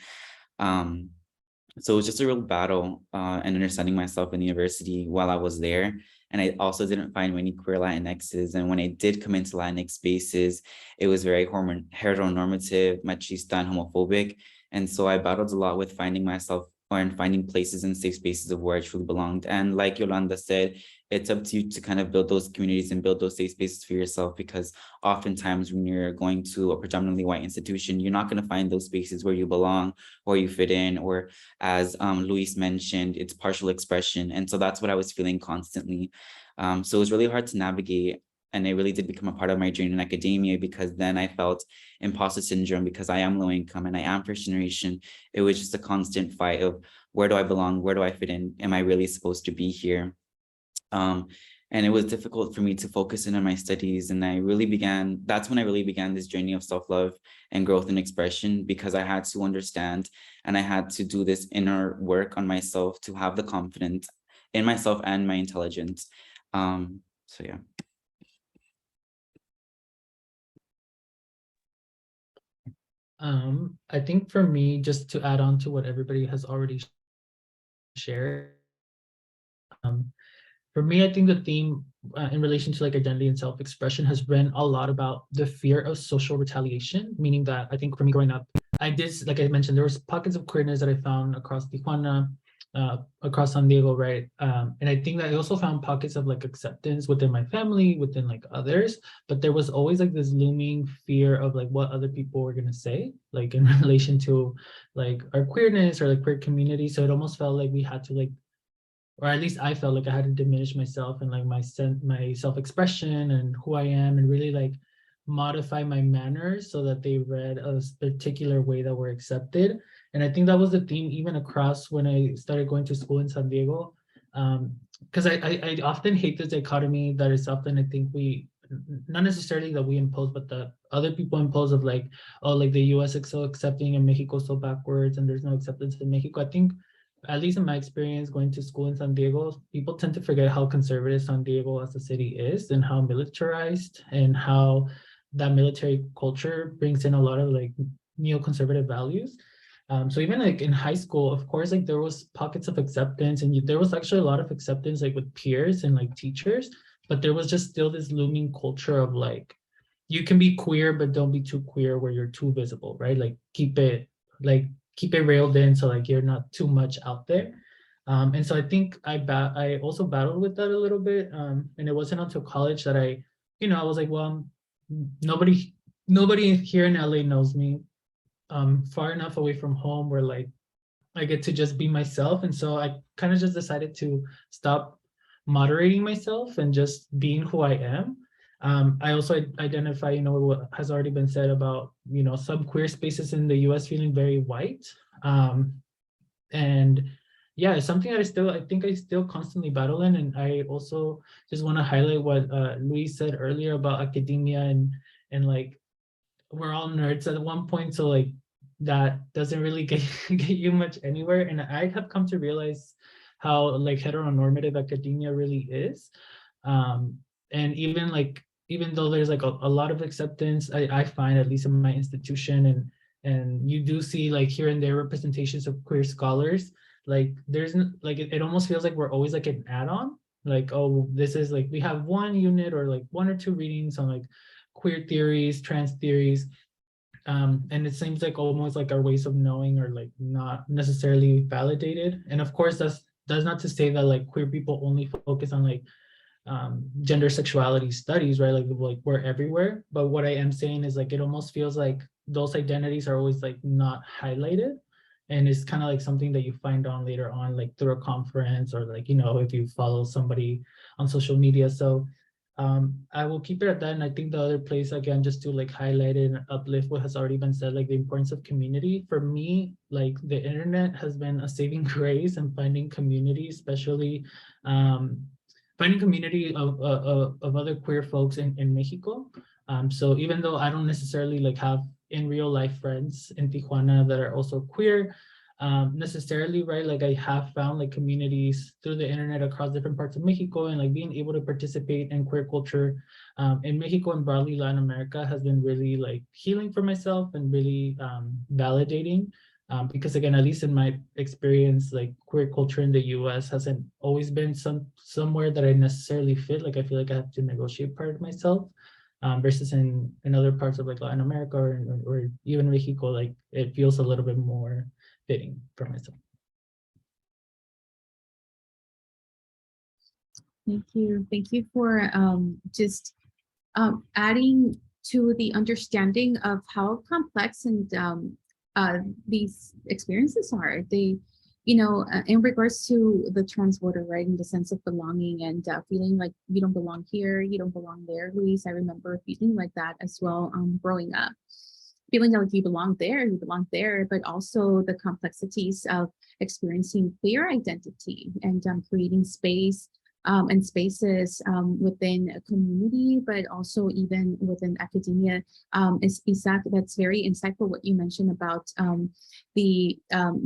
So it was just a real battle and understanding myself in the university while I was there. And I also didn't find many queer Latinxes. And when I did come into Latinx spaces, it was very heteronormative, machista, and homophobic. And so I battled a lot with finding myself, or in finding places and safe spaces of where I truly belonged. And like Yolanda said, it's up to you to kind of build those communities and build those safe spaces for yourself, because oftentimes when you're going to a predominantly white institution, you're not going to find those spaces where you belong or you fit in, or as Luis mentioned, it's partial expression. And so that's what I was feeling constantly. So it was really hard to navigate. And it really did become a part of my journey in academia, because then I felt imposter syndrome because I am low income and I am first generation. It was just a constant fight of where do I belong? Where do I fit in? Am I really supposed to be here? And it was difficult for me to focus in on my studies. And that's when I really began this journey of self-love and growth and expression, because I had to understand and I had to do this inner work on myself to have the confidence in myself and my intelligence. So yeah. I think for me, just to add on to what everybody has already shared, for me, I think the theme in relation to like identity and self-expression has been a lot about the fear of social retaliation, meaning that I think for me growing up, like I mentioned, there was pockets of queerness that I found across Tijuana, across San Diego, right? And I think that I also found pockets of like acceptance within my family, within like others, but there was always like this looming fear of like what other people were gonna say, like in relation to like our queerness or like queer community. So it almost felt like we had to like, or at least I felt like I had to diminish myself and like my self-expression and who I am, and really like modify my manners so that they read a particular way that were accepted. And I think that was the theme even across when I started going to school in San Diego. Because I often hate this dichotomy that is often, I think not necessarily that we impose, but that other people impose of like, oh, like the US is so accepting and Mexico so backwards and there's no acceptance in Mexico. I think, at least in my experience going to school in San Diego, people tend to forget how conservative San Diego as a city is, and how militarized, and how that military culture brings in a lot of like neoconservative values. So even like in high school, of course, like there was pockets of acceptance, and there was actually a lot of acceptance like with peers and like teachers, but there was just still this looming culture of like, you can be queer, but don't be too queer where you're too visible, right? Like keep it railed in, so like you're not too much out there. And so I think I also battled with that a little bit. And it wasn't until college that I was like, well, nobody here in LA knows me. Far enough away from home where like I get to just be myself. And so I kind of just decided to stop moderating myself and just being who I am. I also identify, what has already been said about, some queer spaces in the US feeling very white. And yeah, it's something that I think I still constantly battle in. And I also just want to highlight what Luis said earlier about academia and like, we're all nerds at one point. So like, that doesn't really get you much anywhere. And I have come to realize how like heteronormative academia really is. And even though there's like a lot of acceptance, I find, at least in my institution, and you do see like here and there representations of queer scholars, like there's like it almost feels like we're always like an add-on, like, oh, this is like we have one unit or like one or two readings on like queer theories, trans theories. And it seems like almost like our ways of knowing are like not necessarily validated. And of course, that's not to say that like queer people only focus on like gender sexuality studies, right? Like we're everywhere. But what I am saying is like it almost feels like those identities are always like not highlighted. And it's kind of like something that you find on later on, like through a conference or like, you know, if you follow somebody on social media. So I will keep it at that. And I think the other place, again, just to like highlight it and uplift what has already been said, like the importance of community. For me, like the internet has been a saving grace and finding community, especially finding community of other queer folks in Mexico. So even though I don't necessarily like have in real life friends in Tijuana that are also queer, necessarily, right? Like I have found like communities through the internet across different parts of Mexico, and like being able to participate in queer culture in Mexico and broadly Latin America has been really like healing for myself and really validating. Because again, at least in my experience, like queer culture in the US hasn't always been somewhere that I necessarily fit. Like I feel like I have to negotiate part of myself. Versus in other parts of like Latin America or even Mexico, like it feels a little bit more fitting for myself. Thank you. Thank you for just adding to the understanding of how complex and these experiences are. They, you know, in regards to the trans voter, right, in the sense of belonging and feeling like you don't belong here, you don't belong there. Luis, I remember feeling like that as well growing up. Feeling like you belong there, but also the complexities of experiencing queer identity and creating space and spaces within a community, but also even within academia. Isaac, that's very insightful what you mentioned about the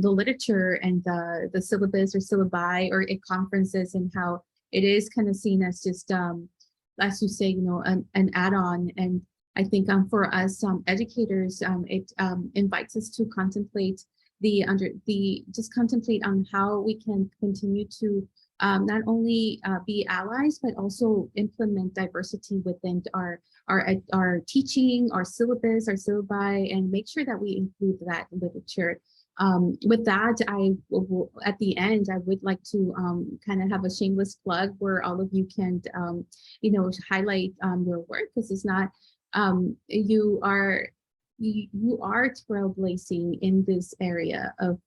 literature and the syllabus or syllabi or conferences, and how it is kind of seen as just, as you say, you know, an add-on. And I think for us educators, it invites us to contemplate just contemplate on how we can continue to not only be allies, but also implement diversity within our teaching, our syllabus, our syllabi, and make sure that we include that literature. With that, at the end, I would like to kind of have a shameless plug where all of you can, you know, highlight your work, because it's not, you are trailblazing in this area of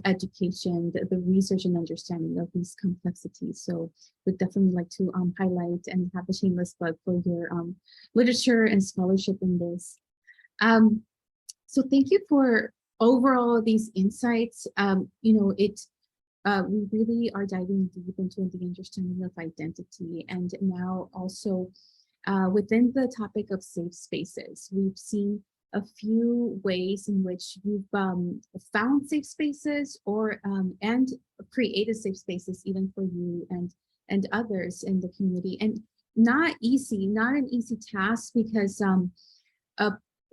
education, the research and understanding of these complexities. So we'd definitely like to highlight and have a shameless plug for your literature and scholarship in this. So thank you for overall these insights. You know, we really are diving deep into the understanding of identity, and now also within the topic of safe spaces. We've seen a few ways in which you've found safe spaces or and created safe spaces even for you and others in the community. And not an easy task, because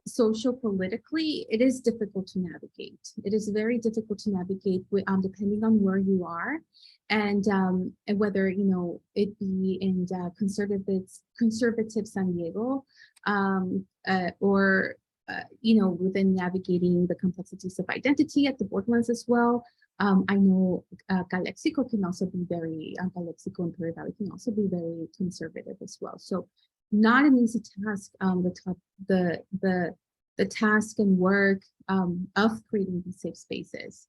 social politically it is difficult to navigate. It is very difficult to navigate depending on where you are, and whether, you know, it be in conservative San Diego or you know, within navigating the complexities of identity at the borderlands as well. I know Calexico can also be very, Calexico and Prairie Valley can also be very conservative as well. So not an easy task, the task and work of creating these safe spaces.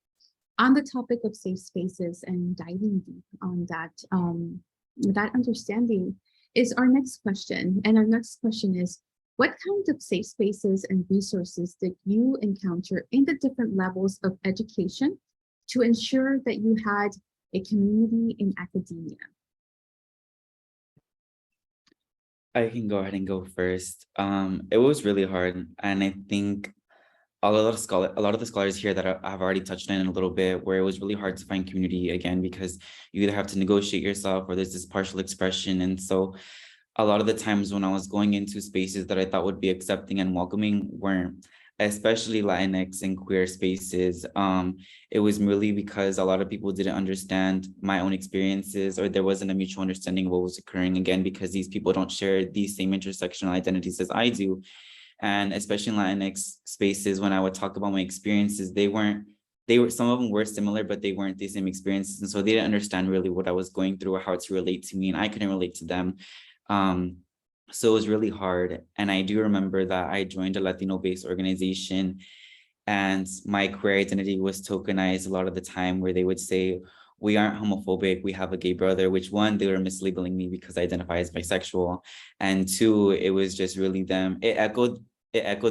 On the topic of safe spaces and diving deep on that understanding is our next question. And our next question is, what kind of safe spaces and resources did you encounter in the different levels of education to ensure that you had a community in academia? I can go ahead and go first. It was really hard, and I think a lot of the scholars here that I've already touched on in a little bit, where it was really hard to find community again, because you either have to negotiate yourself or there's this partial expression. And so a lot of the times when I was going into spaces that I thought would be accepting and welcoming weren't. especially Latinx and queer spaces. It was really because a lot of people didn't understand my own experiences, or there wasn't a mutual understanding of what was occurring, again, because these people don't share these same intersectional identities as I do. And especially in Latinx spaces, when I would talk about my experiences, some of them were similar, but they weren't the same experiences. And so they didn't understand really what I was going through or how to relate to me, and I couldn't relate to them. So it was really hard. And I do remember that I joined a Latino-based organization, and my queer identity was tokenized a lot of the time, where they would say, we aren't homophobic, we have a gay brother, which, one, they were mislabeling me because I identify as bisexual. And two, it was just really them. It echoed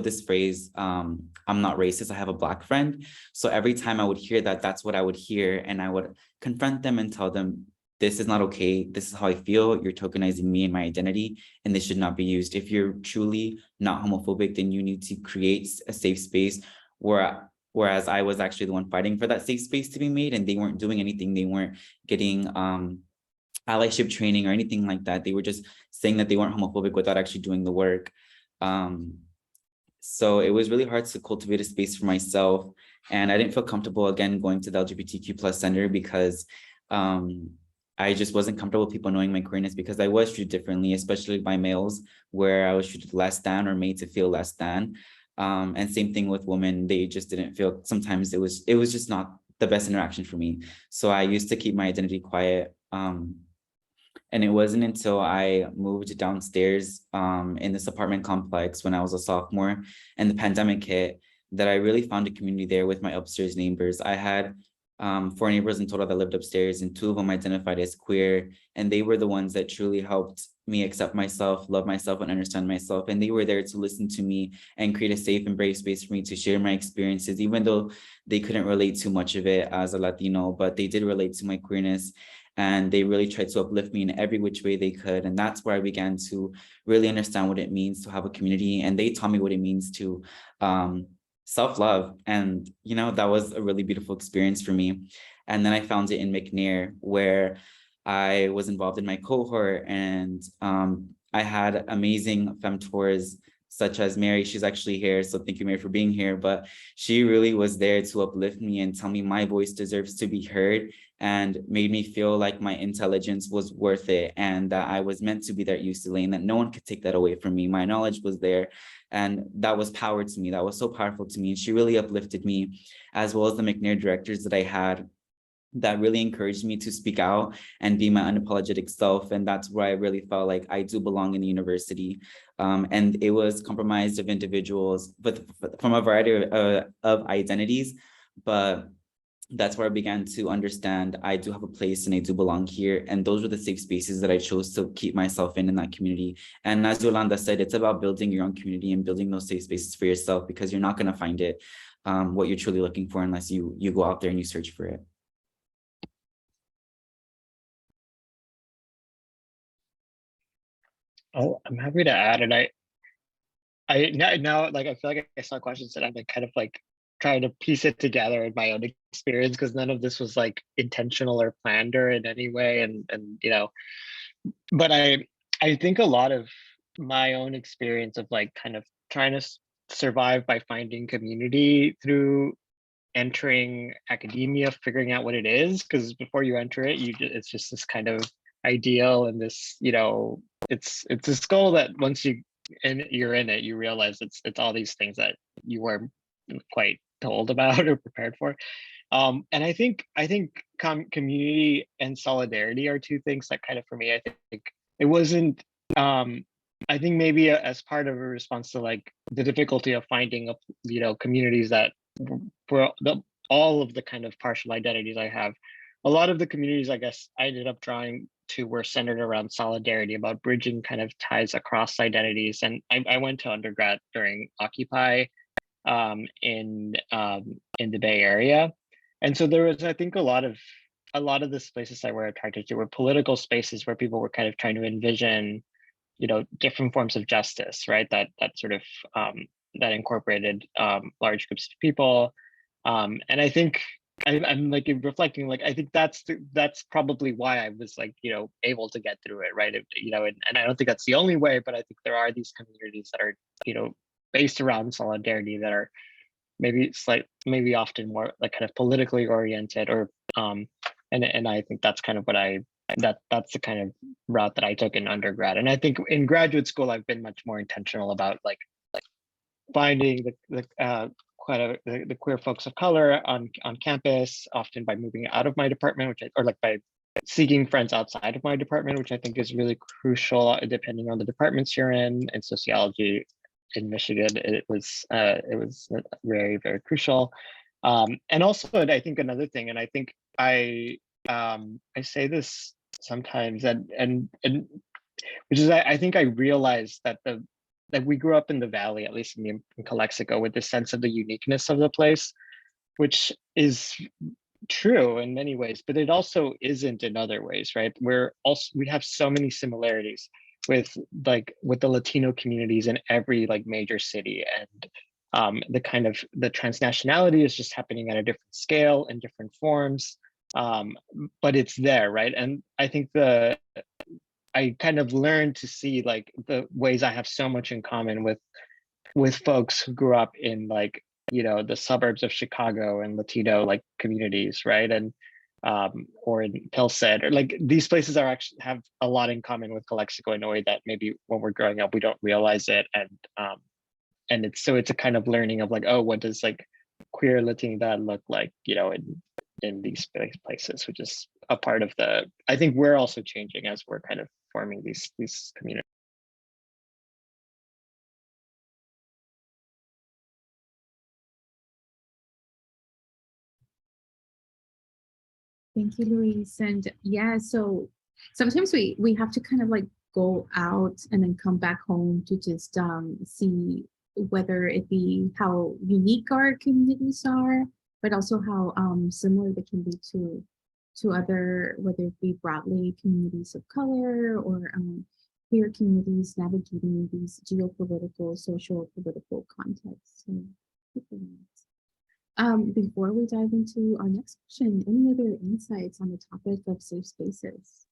this phrase, I'm not racist, I have a Black friend. So every time I would hear that, that's what I would hear. And I would confront them and tell them, this is not okay. This is how I feel. You're tokenizing me and my identity, and this should not be used. If you're truly not homophobic, then you need to create a safe space, whereas I was actually the one fighting for that safe space to be made, and they weren't doing anything. They weren't getting allyship training or anything like that. They were just saying that they weren't homophobic without actually doing the work. So it was really hard to cultivate a space for myself. And I didn't feel comfortable, again, going to the LGBTQ+ center, because I just wasn't comfortable with people knowing my queerness, because I was treated differently, especially by males, where I was treated less than or made to feel less than. And same thing with women. They just didn't feel, sometimes it was just not the best interaction for me. So I used to keep my identity quiet. And it wasn't until I moved downstairs in this apartment complex when I was a sophomore and the pandemic hit, that I really found a community there with my upstairs neighbors. I had 4 neighbors in total that lived upstairs, and 2 of them identified as queer. And they were the ones that truly helped me accept myself, love myself, and understand myself. And they were there to listen to me and create a safe and brave space for me to share my experiences, even though they couldn't relate to much of it as a Latino, but they did relate to my queerness. And they really tried to uplift me in every which way they could. And that's where I began to really understand what it means to have a community. And they taught me what it means to self-love. And, that was a really beautiful experience for me. And then I found it in McNair, where I was involved in my cohort, and I had amazing femtors such as Mary. She's actually here, so thank you, Mary, for being here. But she really was there to uplift me and tell me my voice deserves to be heard, and made me feel like my intelligence was worth it, and that I was meant to be there at UCLA, and that no one could take that away from me. My knowledge was there, and that was power to me. That was so powerful to me. And she really uplifted me, as well as the McNair directors that I had, that really encouraged me to speak out and be my unapologetic self. And that's where I really felt like I do belong in the university. And it was comprised of individuals from a variety of identities, but that's where I began to understand I do have a place and I do belong here. And those were the safe spaces that I chose to keep myself in that community. And as Yolanda said, it's about building your own community and building those safe spaces for yourself, because you're not going to find it, what you're truly looking for, unless you go out there and you search for it. Oh, I'm happy to add, and I now like I feel like I saw questions that I'm like kind of like trying to piece it together in my own experience, because none of this was like intentional or planned or in any way, and but I think a lot of my own experience of like kind of trying to survive by finding community through entering academia, figuring out what it is, because before you enter it, it's just this kind of ideal, and this, it's this goal that once you're in it, you realize it's all these things that you weren't quite told about or prepared for. And I think community and solidarity are 2 things that kind of, for me, I think it wasn't, I think maybe as part of a response to like the difficulty of finding communities that for all of the kind of partial identities I have, a lot of the communities I guess I ended up drawing to were centered around solidarity, about bridging kind of ties across identities. And I went to undergrad during Occupy in the Bay Area. And so there was, I think, a lot of the spaces I were attracted to were political spaces where people were kind of trying to envision, different forms of justice, right? That sort of that incorporated large groups of people. And I think I'm like reflecting, like, I think that's probably why I was like, able to get through it, right? And I don't think that's the only way, but I think there are these communities that are, based around solidarity that are maybe often more like kind of politically oriented, or and I think that's kind of what that's the kind of route that I took in undergrad. And I think in graduate school I've been much more intentional about like finding the queer folks of color on campus, often by moving out of my department, or like by seeking friends outside of my department, which I think is really crucial depending on the departments you're in. In sociology in Michigan, it was very, very crucial. And also, I think another thing, and I think I say this sometimes, and which is I think I realized that we grew up in the Valley, at least in Calexico, with this sense of the uniqueness of the place, which is true in many ways, but it also isn't in other ways, right? We have so many similarities with the Latino communities in every like major city, and the transnationality is just happening at a different scale in different forms, but it's there, right? And I think I kind of learned to see like the ways I have so much in common with folks who grew up in like, the suburbs of Chicago and Latino like communities, right? And or in Pilsen, or like these places are actually have a lot in common with Calexico in a way that maybe when we're growing up we don't realize it. And it's a kind of learning of like, oh, what does like queer Latinidad look like, in these places, which is a part of I think we're also changing as we're kind of forming these communities. Thank you, Luis. And yeah, so sometimes we have to kind of like go out and then come back home to just see whether it be how unique our communities are, but also how similar they can be to other, whether it be broadly communities of color or queer communities navigating these geopolitical, social, political contexts. Before we dive into our next question, any other insights on the topic of safe spaces?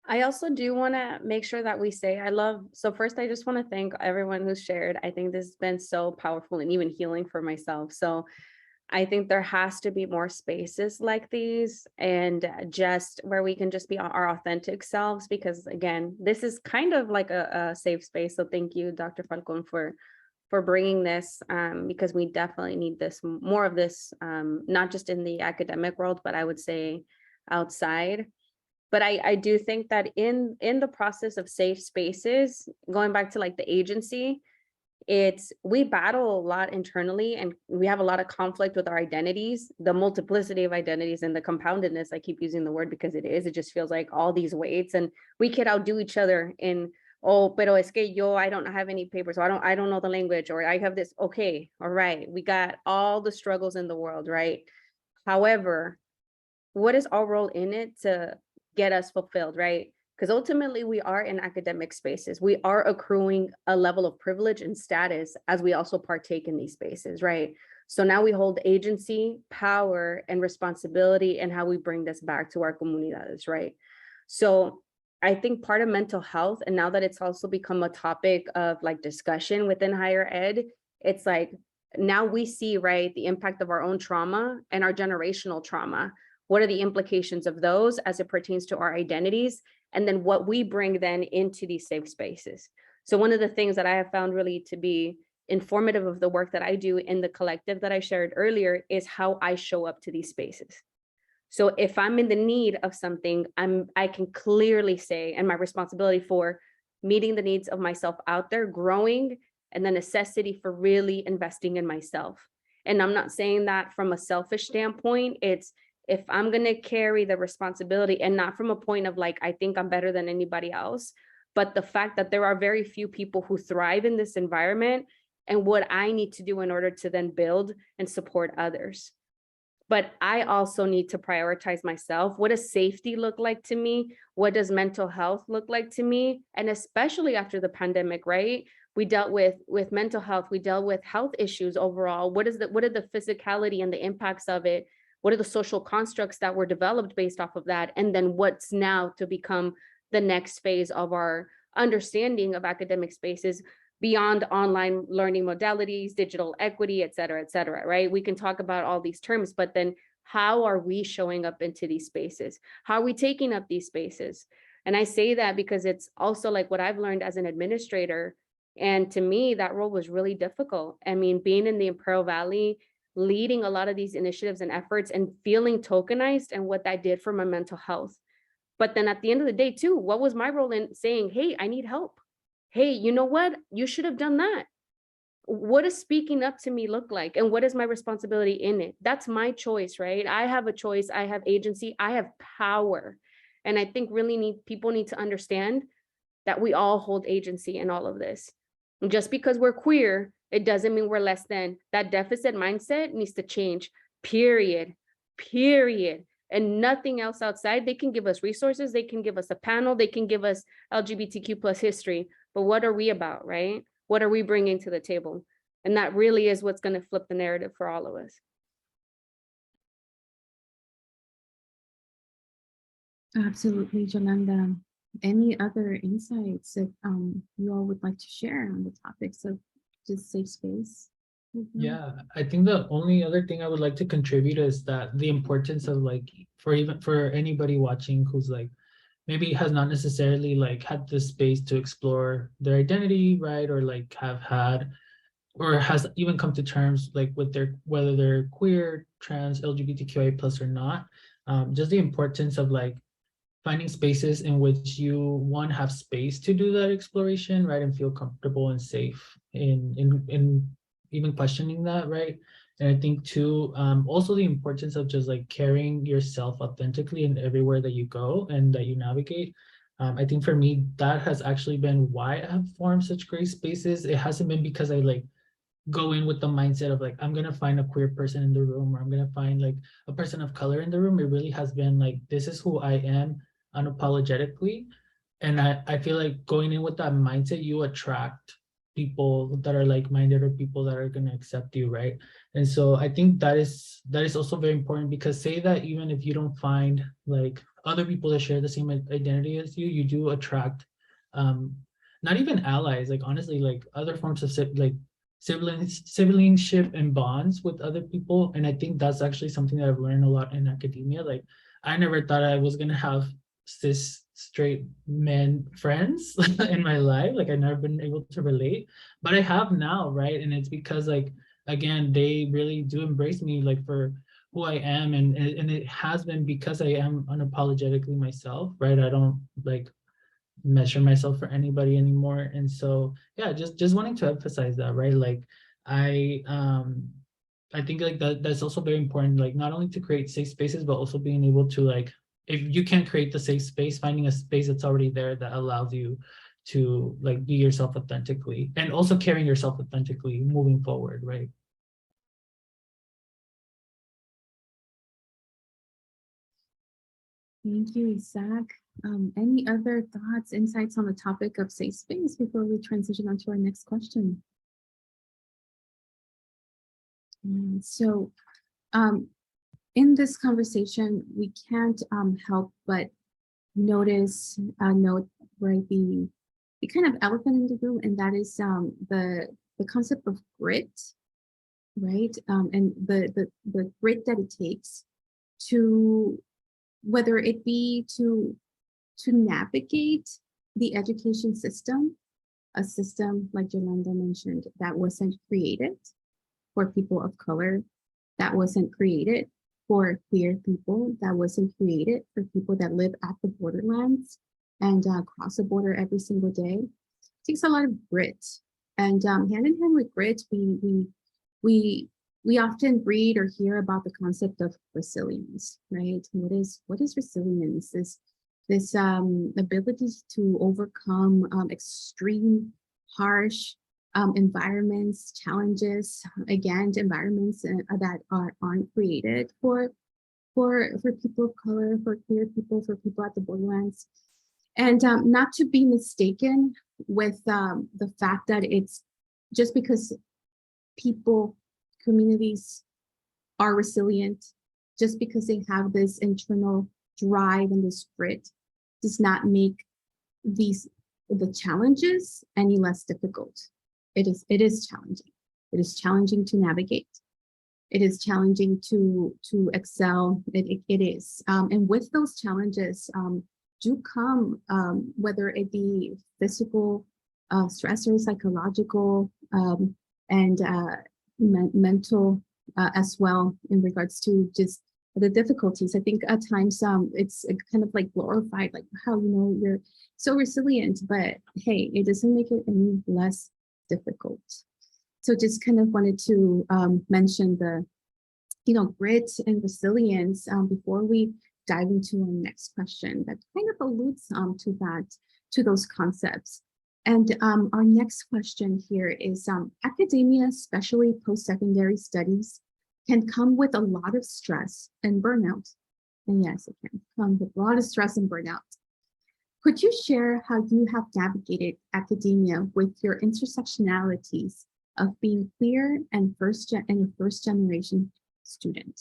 I also do want to make sure that we say, so first, I just want to thank everyone who's shared. I think this has been so powerful and even healing for myself. So I think there has to be more spaces like these, and just where we can just be our authentic selves, because again, this is kind of like a safe space. So thank you, Dr. Falcon, for bringing this, because we definitely need more of this, not just in the academic world, but I would say outside. But I do think that in the process of safe spaces, going back to like the agency, we battle a lot internally, and we have a lot of conflict with our identities, the multiplicity of identities and the compoundedness. I keep using the word because it just feels like all these weights, and we could outdo each other in, oh, pero es que I don't have any papers, so I don't know the language, or I have this. Okay, all right, we got all the struggles in the world, right? However, what is our role in it to get us fulfilled, right? Because ultimately we are in academic spaces. We are accruing a level of privilege and status as we also partake in these spaces, right? So now we hold agency, power, and responsibility in how we bring this back to our comunidades, right? So I think part of mental health, and now that it's also become a topic of like discussion within higher ed, it's like now we see, right, the impact of our own trauma and our generational trauma. What are the implications of those as it pertains to our identities? And then what we bring then into these safe spaces. So one of the things that I have found really to be informative of the work that I do in the collective that I shared earlier is how I show up to these spaces. So if I'm in the need of something, I can clearly say, and my responsibility for meeting the needs of myself out there, growing, and the necessity for really investing in myself. And I'm not saying that from a selfish standpoint. It's if I'm going to carry the responsibility, and not from a point of like, I think I'm better than anybody else, but the fact that there are very few people who thrive in this environment, and what I need to do in order to then build and support others. But I also need to prioritize myself. What does safety look like to me? What does mental health look like to me? And especially after the pandemic, right? We dealt with mental health. We dealt with health issues overall. What are the physicality and the impacts of it? What are the social constructs that were developed based off of that? And then what's now to become the next phase of our understanding of academic spaces? beyond online learning modalities, digital equity, et cetera, right? We can talk about all these terms, but then how are we showing up into these spaces? How are we taking up these spaces? And I say that because it's also like what I've learned as an administrator. And to me, that role was really difficult. I mean, being in the Imperial Valley, leading a lot of these initiatives and efforts and feeling tokenized and what that did for my mental health. But then at the end of the day too, what was my role in saying, hey, I need help. Hey, you know what? You should have done that. What does speaking up to me look like? And what is my responsibility in it? That's my choice, right? I have a choice. I have agency. I have power. And I think really people need to understand that we all hold agency in all of this. And just because we're queer, it doesn't mean we're less than. That deficit mindset needs to change, period. And nothing else outside. They can give us resources. They can give us a panel. They can give us LGBTQ plus history. But what are we about, right? What are we bringing to the table? And that really is what's going to flip the narrative for all of us. Absolutely, Yolanda. Any other insights that you all would like to share on the topics of just safe space? Yeah, I think the only other thing I would like to contribute is that the importance of like, for anybody watching who's like, maybe has not necessarily like had the space to explore their identity, right? Or like have had, or has even come to terms like with their, whether they're queer, trans, LGBTQIA plus or not, just the importance of like finding spaces in which you, one, have space to do that exploration, right? And feel comfortable and safe in even questioning that, right? And I think too, also the importance of just like carrying yourself authentically in everywhere that you go and that you navigate. I think for me, that has actually been why I have formed such great spaces. It hasn't been because I like go in with the mindset of like, I'm gonna find a queer person in the room, or I'm gonna find like a person of color in the room. It really has been like, this is who I am unapologetically. And I feel like going in with that mindset, you attract people that are like-minded or people that are going to accept you, right? And so I think that is also very important, because say that even if you don't find like other people that share the same identity as you, you do attract not even allies, like honestly, like other forms of siblingship and bonds with other people. And I think that's actually something that I've learned a lot in academia. Like I never thought I was gonna have cis straight men friends in my life. Like I've never been able to relate, but I have now, right? And it's because like, again, they really do embrace me like for who I am. And it has been because I am unapologetically myself, right? I don't like measure myself for anybody anymore. And so yeah, just wanting to emphasize that, right? Like I think like that's also very important, like not only to create safe spaces, but also being able to like, if you can't create the safe space, finding a space that's already there that allows you to like be yourself authentically, and also carrying yourself authentically moving forward, right? Thank you, Isaac. Any other thoughts, insights on the topic of safe space before we transition on to our next question? So in this conversation, we can't help but notice, note right, the kind of elephant in the room, and that is the concept of grit, right? And the grit that it takes to, whether it be to navigate the education system, a system like Yolanda mentioned that wasn't created for people of color, that wasn't created for queer people, that wasn't created for people that live at the borderlands and cross the border every single day. It takes a lot of grit, and hand in hand with grit, we often read or hear about the concept of resilience, right? What is resilience? This ability to overcome extreme, harsh environments, challenges, again, environments that aren't created for people of color, for queer people, for people at the borderlands. And not to be mistaken with the fact that it's just because people, communities are resilient, just because they have this internal drive and this grit, does not make the challenges any less difficult, It is challenging. It is challenging to navigate. It is challenging to excel. It is. And with those challenges do come, whether it be physical stressors, psychological, and mental as well, in regards to just the difficulties. I think at times it's kind of like glorified, like how, you know, you're so resilient, but hey, it doesn't make it any less difficult. So just kind of wanted to mention the, you know, grit and resilience before we dive into our next question that kind of alludes to that, to those concepts. And our next question here is academia, especially post-secondary studies, can come with a lot of stress and burnout. And yes, it can come with a lot of stress and burnout. Could you share how you have navigated academia with your intersectionalities of being queer and a first generation student?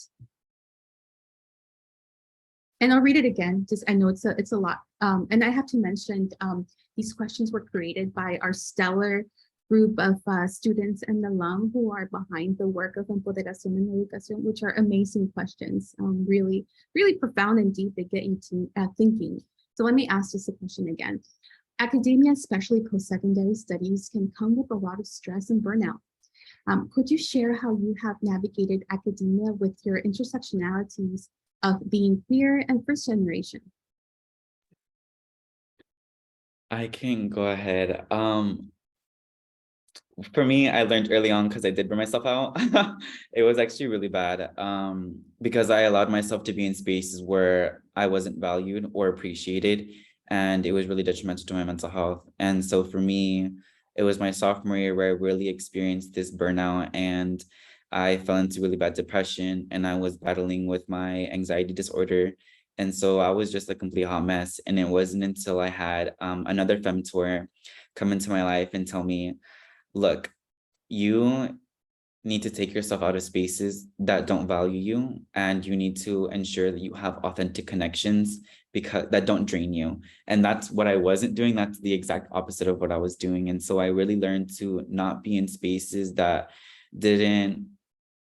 And I'll read it again, just I know it's a lot. And I have to mention these questions were created by our stellar group of students and alum who are behind the work of Empoderación and Educación, which are amazing questions, really, really profound and deep. They get you to thinking. So let me ask this question again. Academia, especially post-secondary studies, can come with a lot of stress and burnout. Could you share how you have navigated academia with your intersectionalities of being queer and first generation? I can go ahead. For me, I learned early on because I did burn myself out. It was actually really bad because I allowed myself to be in spaces where I wasn't valued or appreciated, and it was really detrimental to my mental health. And so for me, it was my sophomore year where I really experienced this burnout, and I fell into really bad depression, and I was battling with my anxiety disorder. And so I was just a complete hot mess. And it wasn't until I had another femtor come into my life and tell me, look, you need to take yourself out of spaces that don't value you, and you need to ensure that you have authentic connections because that don't drain you. And that's what I wasn't doing. That's the exact opposite of what I was doing. And so I really learned to not be in spaces that didn't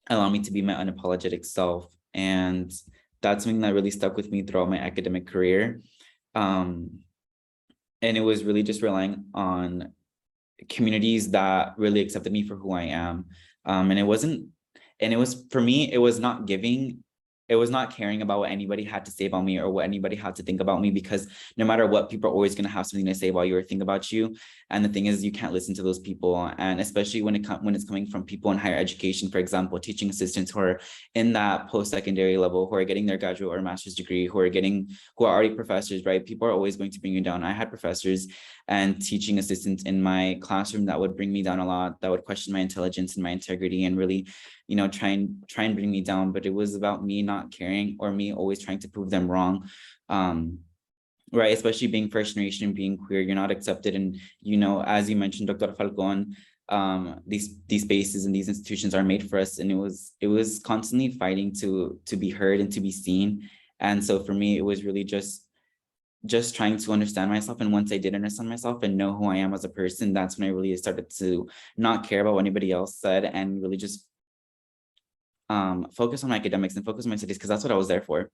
allow me to be my unapologetic self. And that's something that really stuck with me throughout my academic career. And it was really just relying on communities that really accepted me for who I am. And it was, for me, it was not giving, it was not caring about what anybody had to say about me or what anybody had to think about me, because no matter what, people are always going to have something to say about you or think about you. And the thing is, you can't listen to those people. And especially when it's coming from people in higher education, for example, teaching assistants who are in that post-secondary level, who are getting their graduate or master's degree, who are already professors, right? People are always going to bring you down. I had professors and teaching assistants in my classroom that would bring me down a lot, that would question my intelligence and my integrity and really, you know, try and bring me down. But it was about me not caring, or me always trying to prove them wrong. Right, especially being first generation, being queer, you're not accepted. And, you know, as you mentioned, Dr. Falcon, these spaces and these institutions are made for us. And it was constantly fighting to be heard and to be seen. And so for me, it was really just trying to understand myself. And once I did understand myself and know who I am as a person, that's when I really started to not care about what anybody else said and really just focus on my academics and focus on my studies, because that's what I was there for.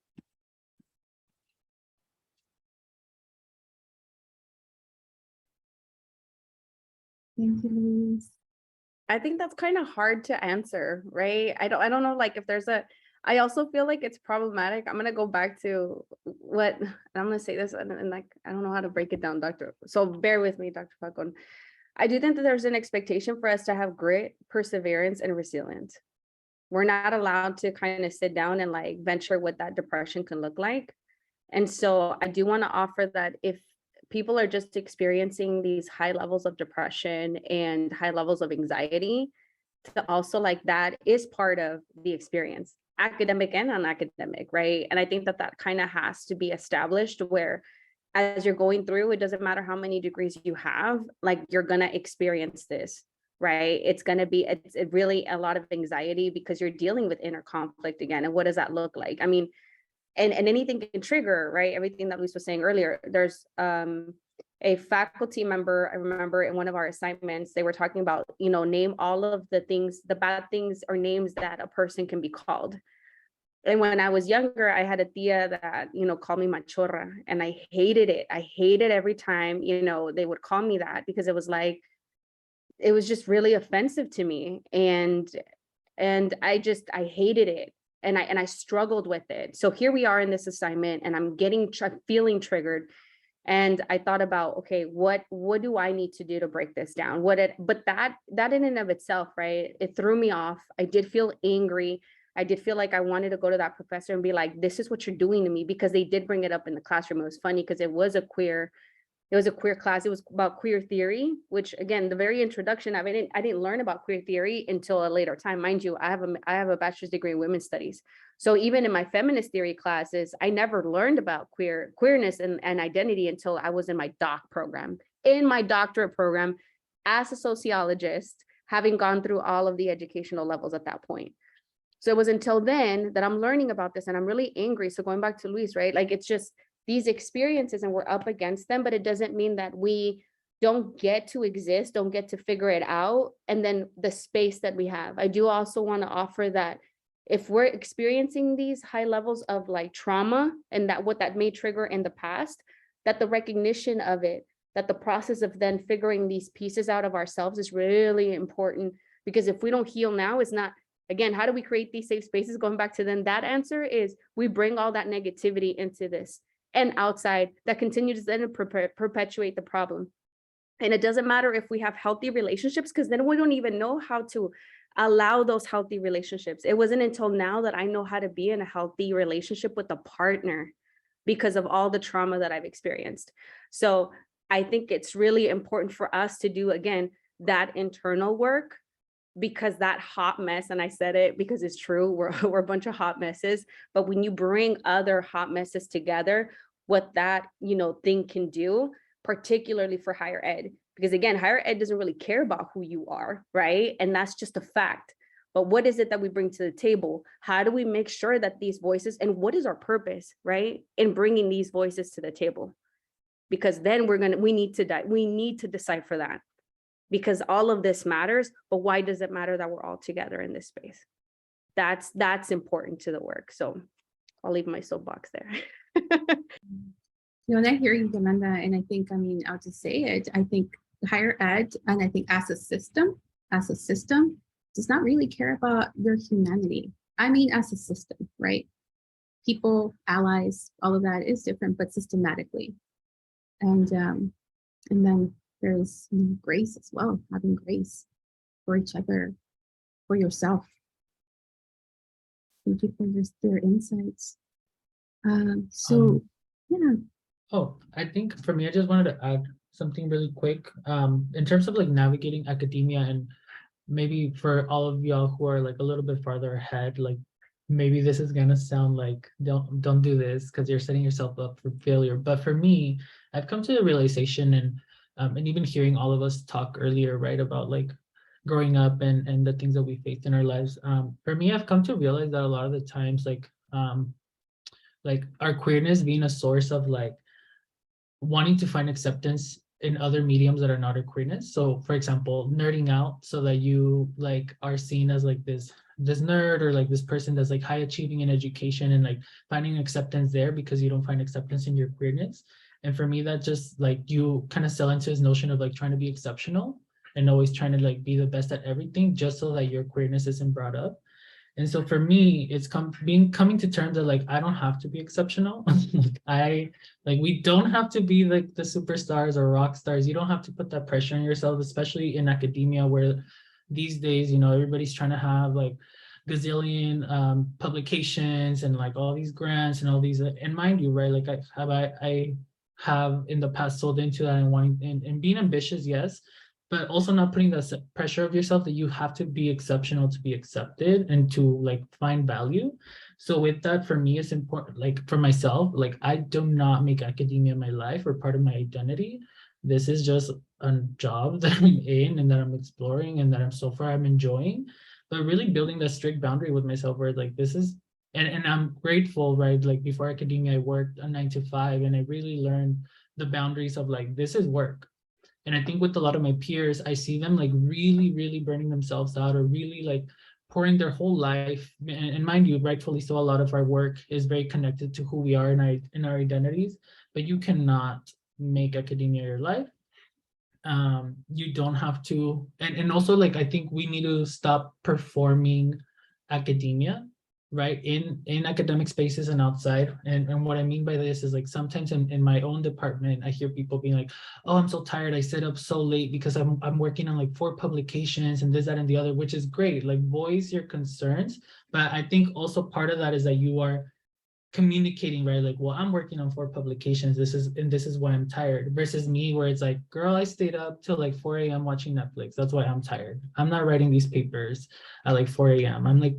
Thank you, Louise. I think that's kind of hard to answer, right? I don't know, like, if there's I also feel like it's problematic. I'm gonna go back to what, and I'm gonna say this, and like, I don't know how to break it down, Doctor. So bear with me, Dr. Falcon. I do think that there's an expectation for us to have grit, perseverance, and resilience. We're not allowed to kind of sit down and like venture what that depression can look like. And so I do want to offer that if people are just experiencing these high levels of depression and high levels of anxiety, to also, like, that is part of the experience, academic and non-academic, right? And I think that that kind of has to be established, where as you're going through, it doesn't matter how many degrees you have, like, you're gonna experience this, right? It's gonna be, it's really a lot of anxiety because you're dealing with inner conflict again. And what does that look like? I mean, and anything can trigger, right? Everything that Luis was saying earlier, there's a faculty member, I remember in one of our assignments, they were talking about, name all of the things, the bad things or names that a person can be called. And when I was younger, I had a tia that, called me machorra, and I hated it. I hated every time, they would call me that, because it was like, it was just really offensive to me. And I hated it. And I struggled with it. So here we are in this assignment, and I'm feeling triggered. And I thought about, okay, what do I need to do to break this down? But that in and of itself, right? It threw me off. I did feel angry. I did feel like I wanted to go to that professor and be like, this is what you're doing to me, because they did bring it up in the classroom. It was funny because it was a queer class. It was about queer theory, which, again, the very introduction of it, I didn't learn about queer theory until a later time. Mind you, I have a bachelor's degree in women's studies. So even in my feminist theory classes, I never learned about queerness and identity until I was in my program. In my doctorate program, as a sociologist, having gone through all of the educational levels at that point. So it was until then that I'm learning about this, and I'm really angry. So going back to Luis, right? Like, it's just these experiences, and we're up against them, but it doesn't mean that we don't get to exist, don't get to figure it out. And then the space that we have. I do also want to offer that if we're experiencing these high levels of like trauma, and that what that may trigger in the past, that the recognition of it, that the process of then figuring these pieces out of ourselves is really important. Because if we don't heal now, it's not, again, how do we create these safe spaces? Going back to then, that answer is we bring all that negativity into this and outside that continues to then perpetuate the problem. And it doesn't matter if we have healthy relationships, because then we don't even know how to allow those healthy relationships. It wasn't until now that I know how to be in a healthy relationship with a partner because of all the trauma that I've experienced. So I think it's really important for us to do, again, that internal work, because that hot mess, and I said it because it's true, we're a bunch of hot messes, but when you bring other hot messes together, what that thing can do, particularly for higher ed, because again, higher ed doesn't really care about who you are, right? And that's just a fact. But what is it that we bring to the table? How do we make sure that these voices, and what is our purpose, right, in bringing these voices to the table? Because then we need to decipher that. Because all of this matters, but why does it matter that we're all together in this space? That's important to the work. So I'll leave my soapbox there. And I hear you, Yolanda, and I think, I'll just say it, I think higher ed, and I think as a system, does not really care about your humanity. As a system, right? People, allies, all of that is different, but systematically. And then there's grace as well, having grace for each other, for yourself. Thank you for your insights. Yeah. Oh, I think for me, I just wanted to add something really quick. In terms of like navigating academia, and maybe for all of y'all who are like a little bit farther ahead, like maybe this is gonna sound like don't do this because you're setting yourself up for failure. But for me, I've come to the realization, and even hearing all of us talk earlier, right, about like growing up and the things that we faced in our lives. For me, I've come to realize that a lot of the times, like our queerness being a source of like wanting to find acceptance in other mediums that are not our queerness. So for example, nerding out so that you like are seen as like this nerd, or like this person that's like high achieving in education, and like finding acceptance there because you don't find acceptance in your queerness. And for me, that just like you kind of sell into this notion of like trying to be exceptional and always trying to like be the best at everything just so that your queerness isn't brought up. And so for me, it's coming to terms that like I don't have to be exceptional. We don't have to be like the superstars or rock stars. You don't have to put that pressure on yourself, especially in academia, where these days, everybody's trying to have like gazillion publications and like all these grants and all these. And mind you, right? Like I have in the past sold into that and wanting and being ambitious, yes, but also not putting the pressure of yourself that you have to be exceptional to be accepted and to like find value. So with that, for me, it's important, like for myself, like I do not make academia my life or part of my identity. This is just a job that I'm in and that I'm exploring and that so far I'm enjoying, but really building that strict boundary with myself where like this is, and I'm grateful, right? Like before academia, I worked a 9 to 5 and I really learned the boundaries of like, this is work. And I think with a lot of my peers, I see them like really, really burning themselves out, or really like pouring their whole life. And mind you, rightfully so, a lot of our work is very connected to who we are in our identities, but you cannot make academia your life. You don't have to, and also like, I think we need to stop performing academia, right, in academic spaces and outside. And what I mean by this is like, sometimes in my own department, I hear people being like, oh, I'm so tired, I stayed up so late because I'm working on like 4 publications and this, that, and the other, which is great. Like, voice your concerns, but I think also part of that is that you are communicating, right? Like, well, I'm working on 4 publications. This is why I'm tired, versus me, where it's like, girl, I stayed up till like 4 a.m. watching Netflix. That's why I'm tired. I'm not writing these papers at like 4 a.m. I'm like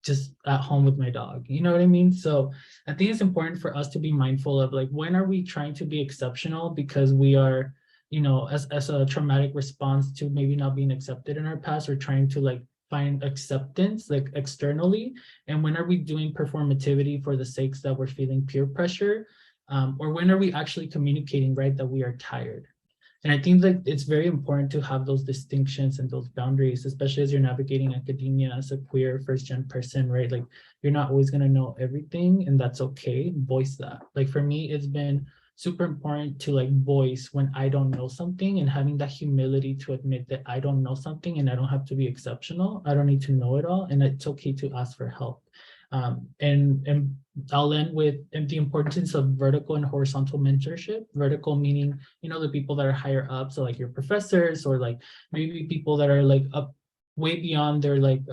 just at home with my dog. You know what I mean? So I think it's important for us to be mindful of like, when are we trying to be exceptional because we are, you know, as a traumatic response to maybe not being accepted in our past, or trying to like find acceptance like externally, and when are we doing performativity for the sakes that we're feeling peer pressure, or when are we actually communicating, right, that we are tired. And I think that it's very important to have those distinctions and those boundaries, especially as you're navigating academia as a queer first-gen person, right? Like, you're not always going to know everything, and that's okay. Voice that. Like, for me, it's been super important to like voice when I don't know something, and having that humility to admit that I don't know something and I don't have to be exceptional. I don't need to know it all, and it's okay to ask for help. And I'll end with the importance of vertical and horizontal mentorship. Vertical meaning, you know, the people that are higher up, so like your professors, or like maybe people that are like up way beyond their like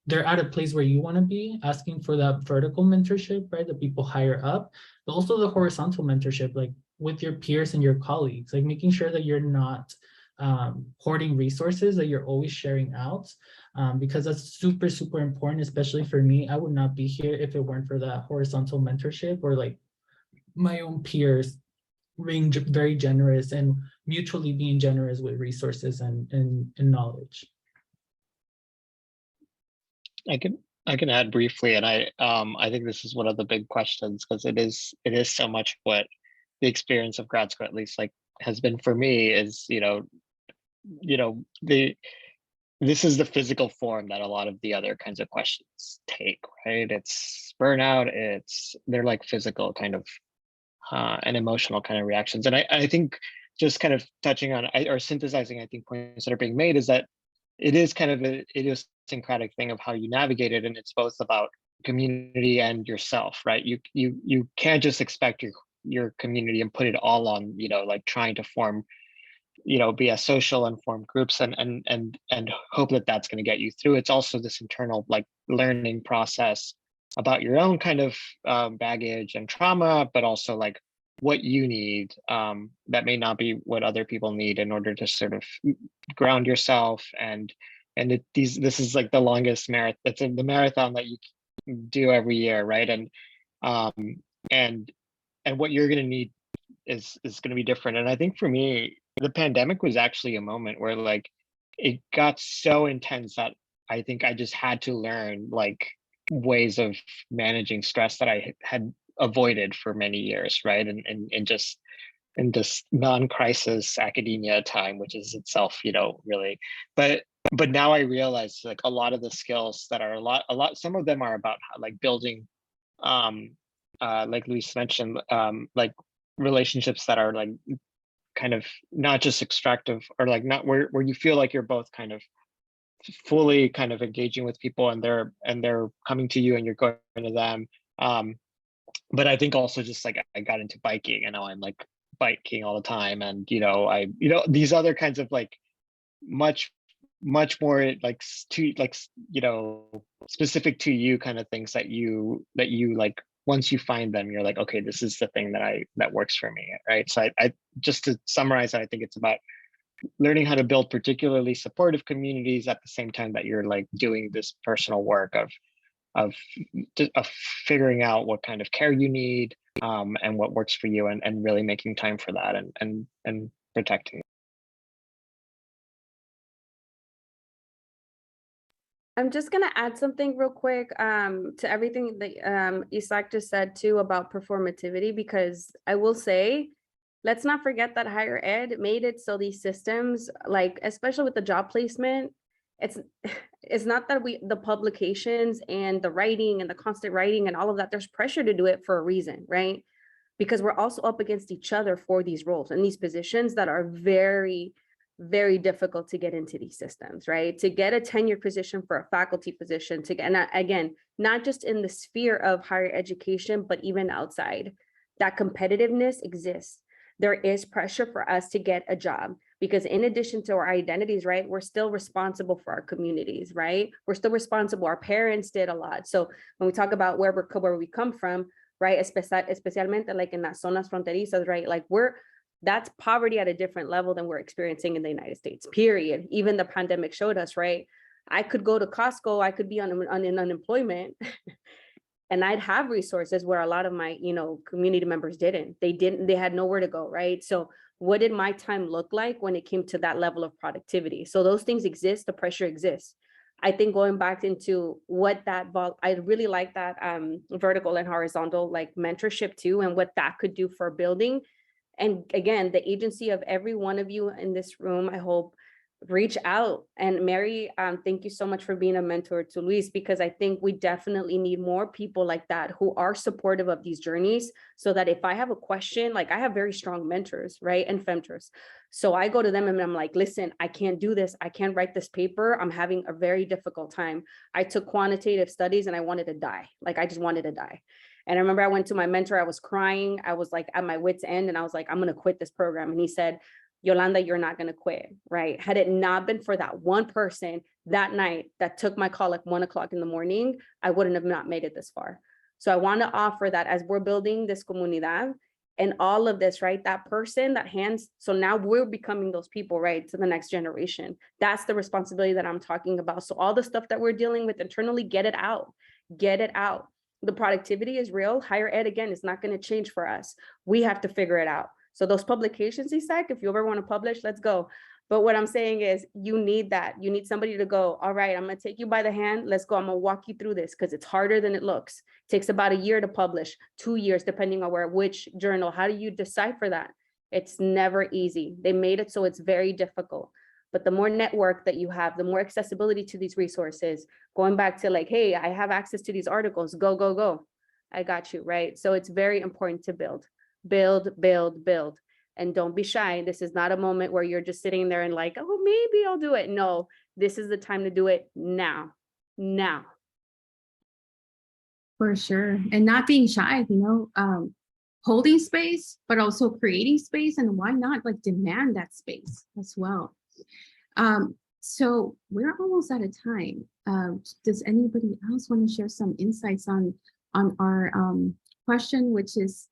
they're at a place where you want to be, asking for that vertical mentorship, right? The people higher up, but also the horizontal mentorship, like with your peers and your colleagues, like making sure that you're not hoarding resources, that you're always sharing out, because that's super, super important, especially for me. I would not be here if it weren't for that horizontal mentorship, or like my own peers being very generous and mutually being generous with resources and knowledge. I can add briefly, and I think this is one of the big questions, because it is so much what the experience of grad school, at least like has been for me, is this is the physical form that a lot of the other kinds of questions take, right? It's burnout, they're like physical kind of and emotional kind of reactions. And I think just kind of touching on or synthesizing, I think, points that are being made is that it is kind of an idiosyncratic thing of how you navigate it, and it's both about community and yourself, right? You can't just expect your community and put it all on, like trying to form, be a social and form groups and hope that that's going to get you through. It's also this internal like learning process about your own kind of baggage and trauma, but also like what you need that may not be what other people need in order to sort of ground yourself. And this is like the longest marathon. It's the marathon that you do every year, right? And what you're going to need is going to be different. And I think for me, the pandemic was actually a moment where like it got so intense that I think I just had to learn like ways of managing stress that I had avoided for many years, right? And just in this non-crisis academia time, which is itself, really. But now I realize like a lot of the skills that are a lot, some of them are about like building, like Luis mentioned, like relationships that are like kind of not just extractive, or like not where you feel like you're both kind of fully kind of engaging with people, and they're coming to you and you're going to them. But I think also just like I got into biking, and now I'm like biking all the time, and these other kinds of like much more like specific to you kind of things that you like, once you find them, you're like, okay, this is the thing that works for me, right? So I just to summarize, I think it's about learning how to build particularly supportive communities at the same time that you're like doing this personal work of figuring out what kind of care you need, and what works for you, and really making time for that, and protecting. I'm just gonna add something real quick to everything that Isaac just said too about performativity, because I will say let's not forget that higher ed made it so these systems, like, especially with the job placement, it's not that the publications and the writing and the constant writing and all of that, there's pressure to do it for a reason, right? Because we're also up against each other for these roles and these positions that are very, very difficult to get into these systems, right? To get a tenured position for a faculty position, to get, and again, not just in the sphere of higher education, but even outside, that competitiveness exists. There is pressure for us to get a job because in addition to our identities, right, we're still responsible for our communities, right? We're still responsible. Our parents did a lot. So when we talk about where we come from, right, especialmente like in las zonas fronterizas, right, like that's poverty at a different level than we're experiencing in the United States, period. Even the pandemic showed us, right? I could go to Costco, I could be on unemployment and I'd have resources where a lot of my, community members didn't. They had nowhere to go, right? So what did my time look like when it came to that level of productivity? So those things exist, the pressure exists. I think going back into what I really like that vertical and horizontal like mentorship too, and what that could do for building. And again, the agency of every one of you in this room, I hope, reach out. And Mary, thank you so much for being a mentor to Luis, because I think we definitely need more people like that who are supportive of these journeys, so that if I have a question, like I have very strong mentors, right? And femtors. So I go to them and I'm like, listen, I can't do this. I can't write this paper. I'm having a very difficult time. I took quantitative studies and I wanted to die. Like I just wanted to die. And I remember I went to my mentor, I was crying. I was like at my wit's end and I was like, I'm going to quit this program. And he said, Yolanda, you're not going to quit, right? Had it not been for that one person that night that took my call at 1 o'clock in the morning, I wouldn't have not made it this far. So I want to offer that as we're building this comunidad and all of this, right? That person, that hands. So now we're becoming those people, right? To the next generation. That's the responsibility that I'm talking about. So all the stuff that we're dealing with internally, get it out, get it out. The productivity is real. Higher ed, again, is not going to change for us. We have to figure it out. So those publications, Isaac, if you ever want to publish, let's go. But what I'm saying is you need that. You need somebody to go, all right, I'm going to take you by the hand. Let's go. I'm going to walk you through this because it's harder than it looks. It takes about a year to publish, 2 years, depending on which journal. How do you decipher that? It's never easy. They made it so it's very difficult. But the more network that you have, the more accessibility to these resources, going back to like, hey, I have access to these articles, go, go, go. I got you, right? So it's very important to build. And don't be shy. This is not a moment where you're just sitting there and like, oh, maybe I'll do it. No, this is the time to do it now. For sure. And not being shy, holding space, but also creating space. And why not like demand that space as well? So we're almost out of time. Does anybody else want to share some insights on our question, which is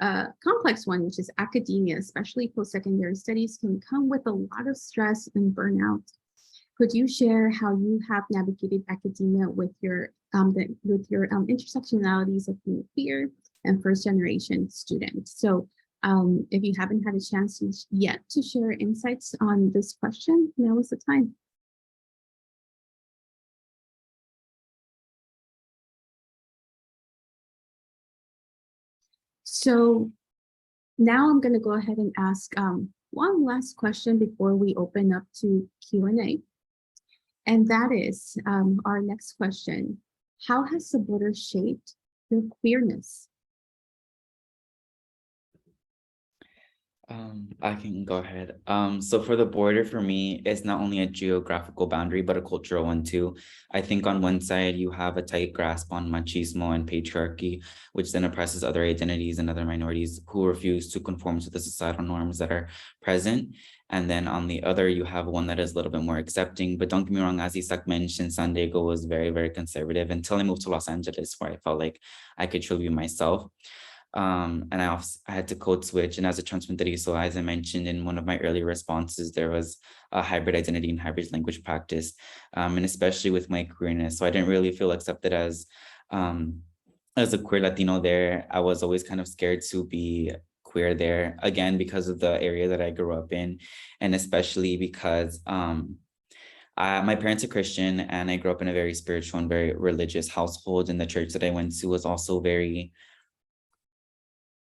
a complex one, which is academia, especially post-secondary studies, can come with a lot of stress and burnout. Could you share how you have navigated academia with your intersectionalities of being queer and first-generation students? So if you haven't had a chance yet to share insights on this question, now is the time. So now I'm going to go ahead and ask one last question before we open up to Q&A. And that is our next question. How has the border shaped your queerness? I can go ahead. So for the border, for me, it's not only a geographical boundary, but a cultural one too. I think on one side, you have a tight grasp on machismo and patriarchy, which then oppresses other identities and other minorities who refuse to conform to the societal norms that are present. And then on the other, you have one that is a little bit more accepting. But don't get me wrong, as Isaac mentioned, San Diego was very, very conservative until I moved to Los Angeles, where I felt like I could truly be myself. And I had to code switch. And as a transfronterizx, so as I mentioned in one of my earlier responses, there was a hybrid identity and hybrid language practice, and especially with my queerness. So I didn't really feel accepted as a queer Latino there. I was always kind of scared to be queer there, again, because of the area that I grew up in, and especially because my parents are Christian, and I grew up in a very spiritual and very religious household, and the church that I went to was also very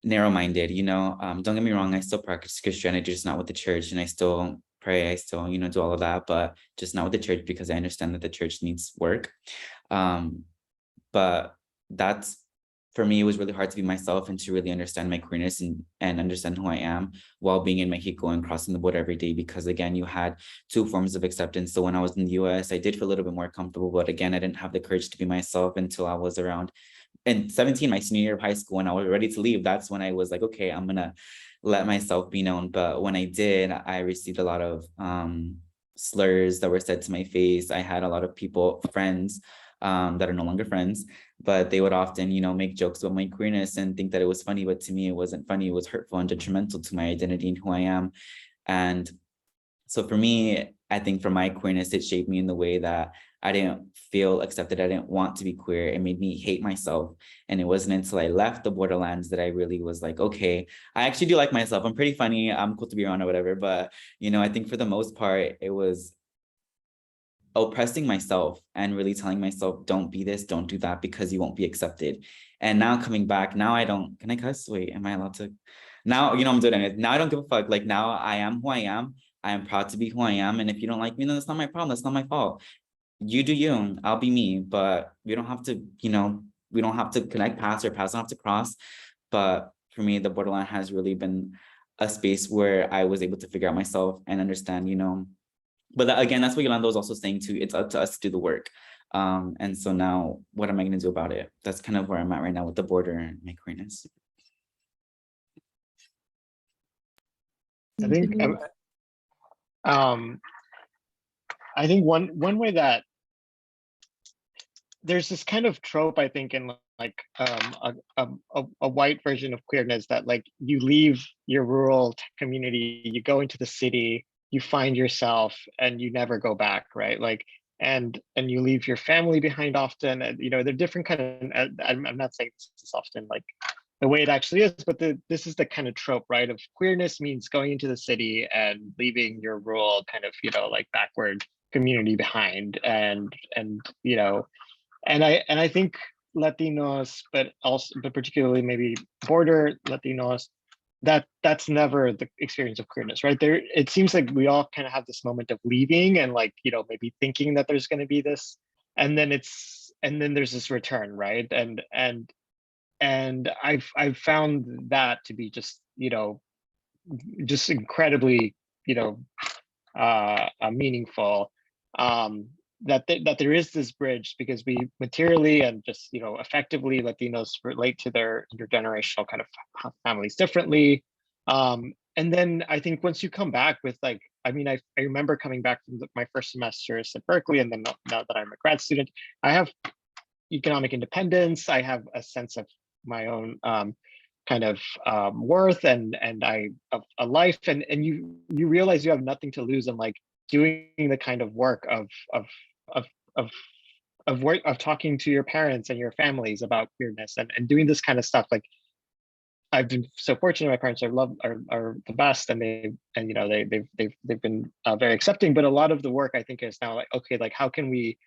narrow-minded, you know. Don't get me wrong, I still practice Christianity, just not with the church, and I still pray, I still, you know, do all of that, but just not with the church because I understand that the church needs work. But that's, for me, it was really hard to be myself and to really understand my queerness and understand who I am while being in Mexico and crossing the border every day, because again, you had two forms of acceptance. So when I was in the US, I did feel a little bit more comfortable, but again, I didn't have the courage to be myself until I was around in 17, my senior year of high school, and I was ready to leave. That's when I was like, okay, I'm gonna let myself be known. But when I did, I received a lot of slurs that were said to my face. I had a lot of people, friends, that are no longer friends, but they would often, you know, make jokes about my queerness and think that it was funny, but to me, it wasn't funny. It was hurtful and detrimental to my identity and who I am. And so for me, I think for my queerness, it shaped me in the way that I didn't feel accepted. I didn't want to be queer. It made me hate myself. And it wasn't until I left the borderlands that I really was like, okay, I actually do like myself. I'm pretty funny. I'm cool to be around or whatever. But, you know, I think for the most part, it was oppressing myself and really telling myself, don't be this, don't do that, because you won't be accepted. And now coming back, now I don't, can I cuss? Wait, am I allowed to? Now, you know, I'm doing it. Now I don't give a fuck. Like now I am who I am. I am proud to be who I am. And if you don't like me, then that's not my problem. That's not my fault. You do you, I'll be me, but we don't have to, you know, we don't have to connect paths or paths don't have to cross. But for me, the borderline has really been a space where I was able to figure out myself and understand, you know, but again, that's what Yolanda was also saying too. It's up to us to do the work. And so now what am I going to do about it? That's kind of where I'm at right now with the border and my queerness. I think I think one way that there's this kind of trope, I think, in like a white version of queerness, that like you leave your rural community, you go into the city, you find yourself, and you never go back, right? Like, and you leave your family behind often. And you know, they're different kind of. I'm not saying this is often like the way it actually is, but this is the kind of trope, right? Of queerness means going into the city and leaving your rural kind of, you know, like backward community behind, and you know, and I think Latinos, but particularly maybe border Latinos, that's never the experience of queerness, right? There, it seems like we all kind of have this moment of leaving and like, you know, maybe thinking that there's going to be this, and then there's this return, right? And I've found that to be just, you know, just incredibly, you know, meaningful. That there is this bridge, because we materially and just, you know, effectively, Latinos relate to their intergenerational kind of families differently. And then I think once you come back with like, I mean, I remember coming back from my first semesters at Berkeley, and then now that I'm a grad student, I have economic independence. I have a sense of my own kind of worth and a life, and you realize you have nothing to lose, and like doing the kind of work of work, of talking to your parents and your families about queerness, and doing this kind of stuff. Like, I've been so fortunate. My parents are the best, and you know, they've been very accepting. But a lot of the work, I think, is now like, okay, like how can we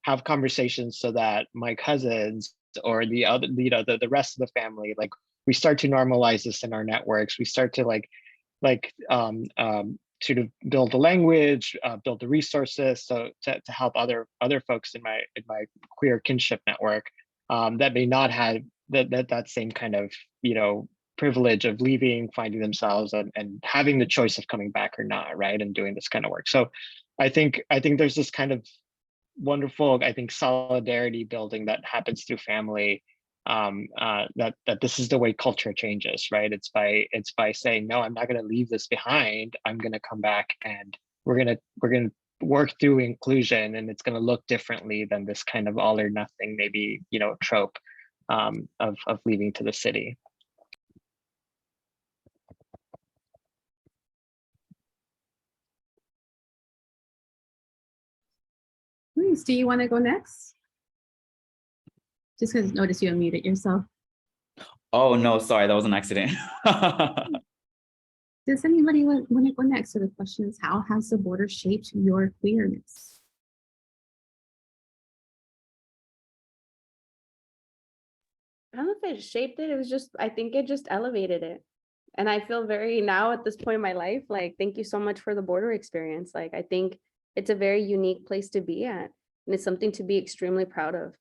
have conversations so that my cousins or the other, you know, the rest of the family, like we start to normalize this in our networks. We start to sort of build the language, build the resources, so to help other folks in my queer kinship network that may not have that same kind of, you know, privilege of leaving, finding themselves, and having the choice of coming back or not, right? And doing this kind of work. So I think there's this kind of wonderful, I think, solidarity building that happens through family, that this is the way culture changes, right? It's by saying, no, I'm not going to leave this behind. I'm going to come back, and we're going to work through inclusion, and it's going to look differently than this kind of all or nothing, maybe, you know, trope of leaving to the city. Luis, do you want to go next? Just because notice you unmuted yourself. Oh no, sorry, that was an accident. Does anybody want to go next? So the question is, how has the border shaped your queerness? I don't know if it shaped it. It was just, I think it just elevated it. And I feel very now at this point in my life, like, thank you so much for the border experience. Like, I think it's a very unique place to be at. And it's something to be extremely proud of.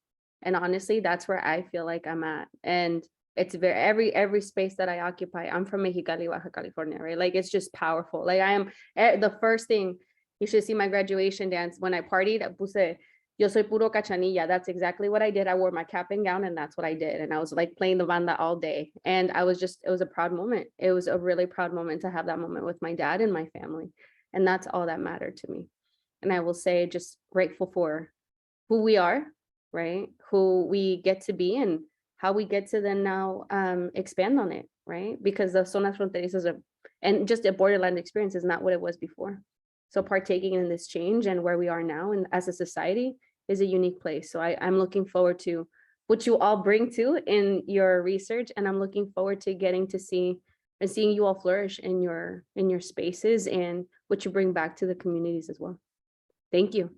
And honestly, that's where I feel like I'm at. And it's very, every space that I occupy, I'm from Mexicali, Baja California, right? Like, it's just powerful. Like, I am the first thing, you should see my graduation dance. When I partied, I puse, yo soy puro cachanilla. That's exactly what I did. I wore my cap and gown and that's what I did. And I was like playing the banda all day. And I was just, it was a proud moment. It was a really proud moment to have that moment with my dad and my family. And that's all that mattered to me. And I will say just grateful for who we are, right? Who we get to be and how we get to then now expand on it, right? Because the zonas fronterizas and just a borderland experience is not what it was before. So partaking in this change and where we are now and as a society is a unique place. So I'm looking forward to what you all bring to in your research. And I'm looking forward to getting to see and seeing you all flourish in your spaces and what you bring back to the communities as well. Thank you.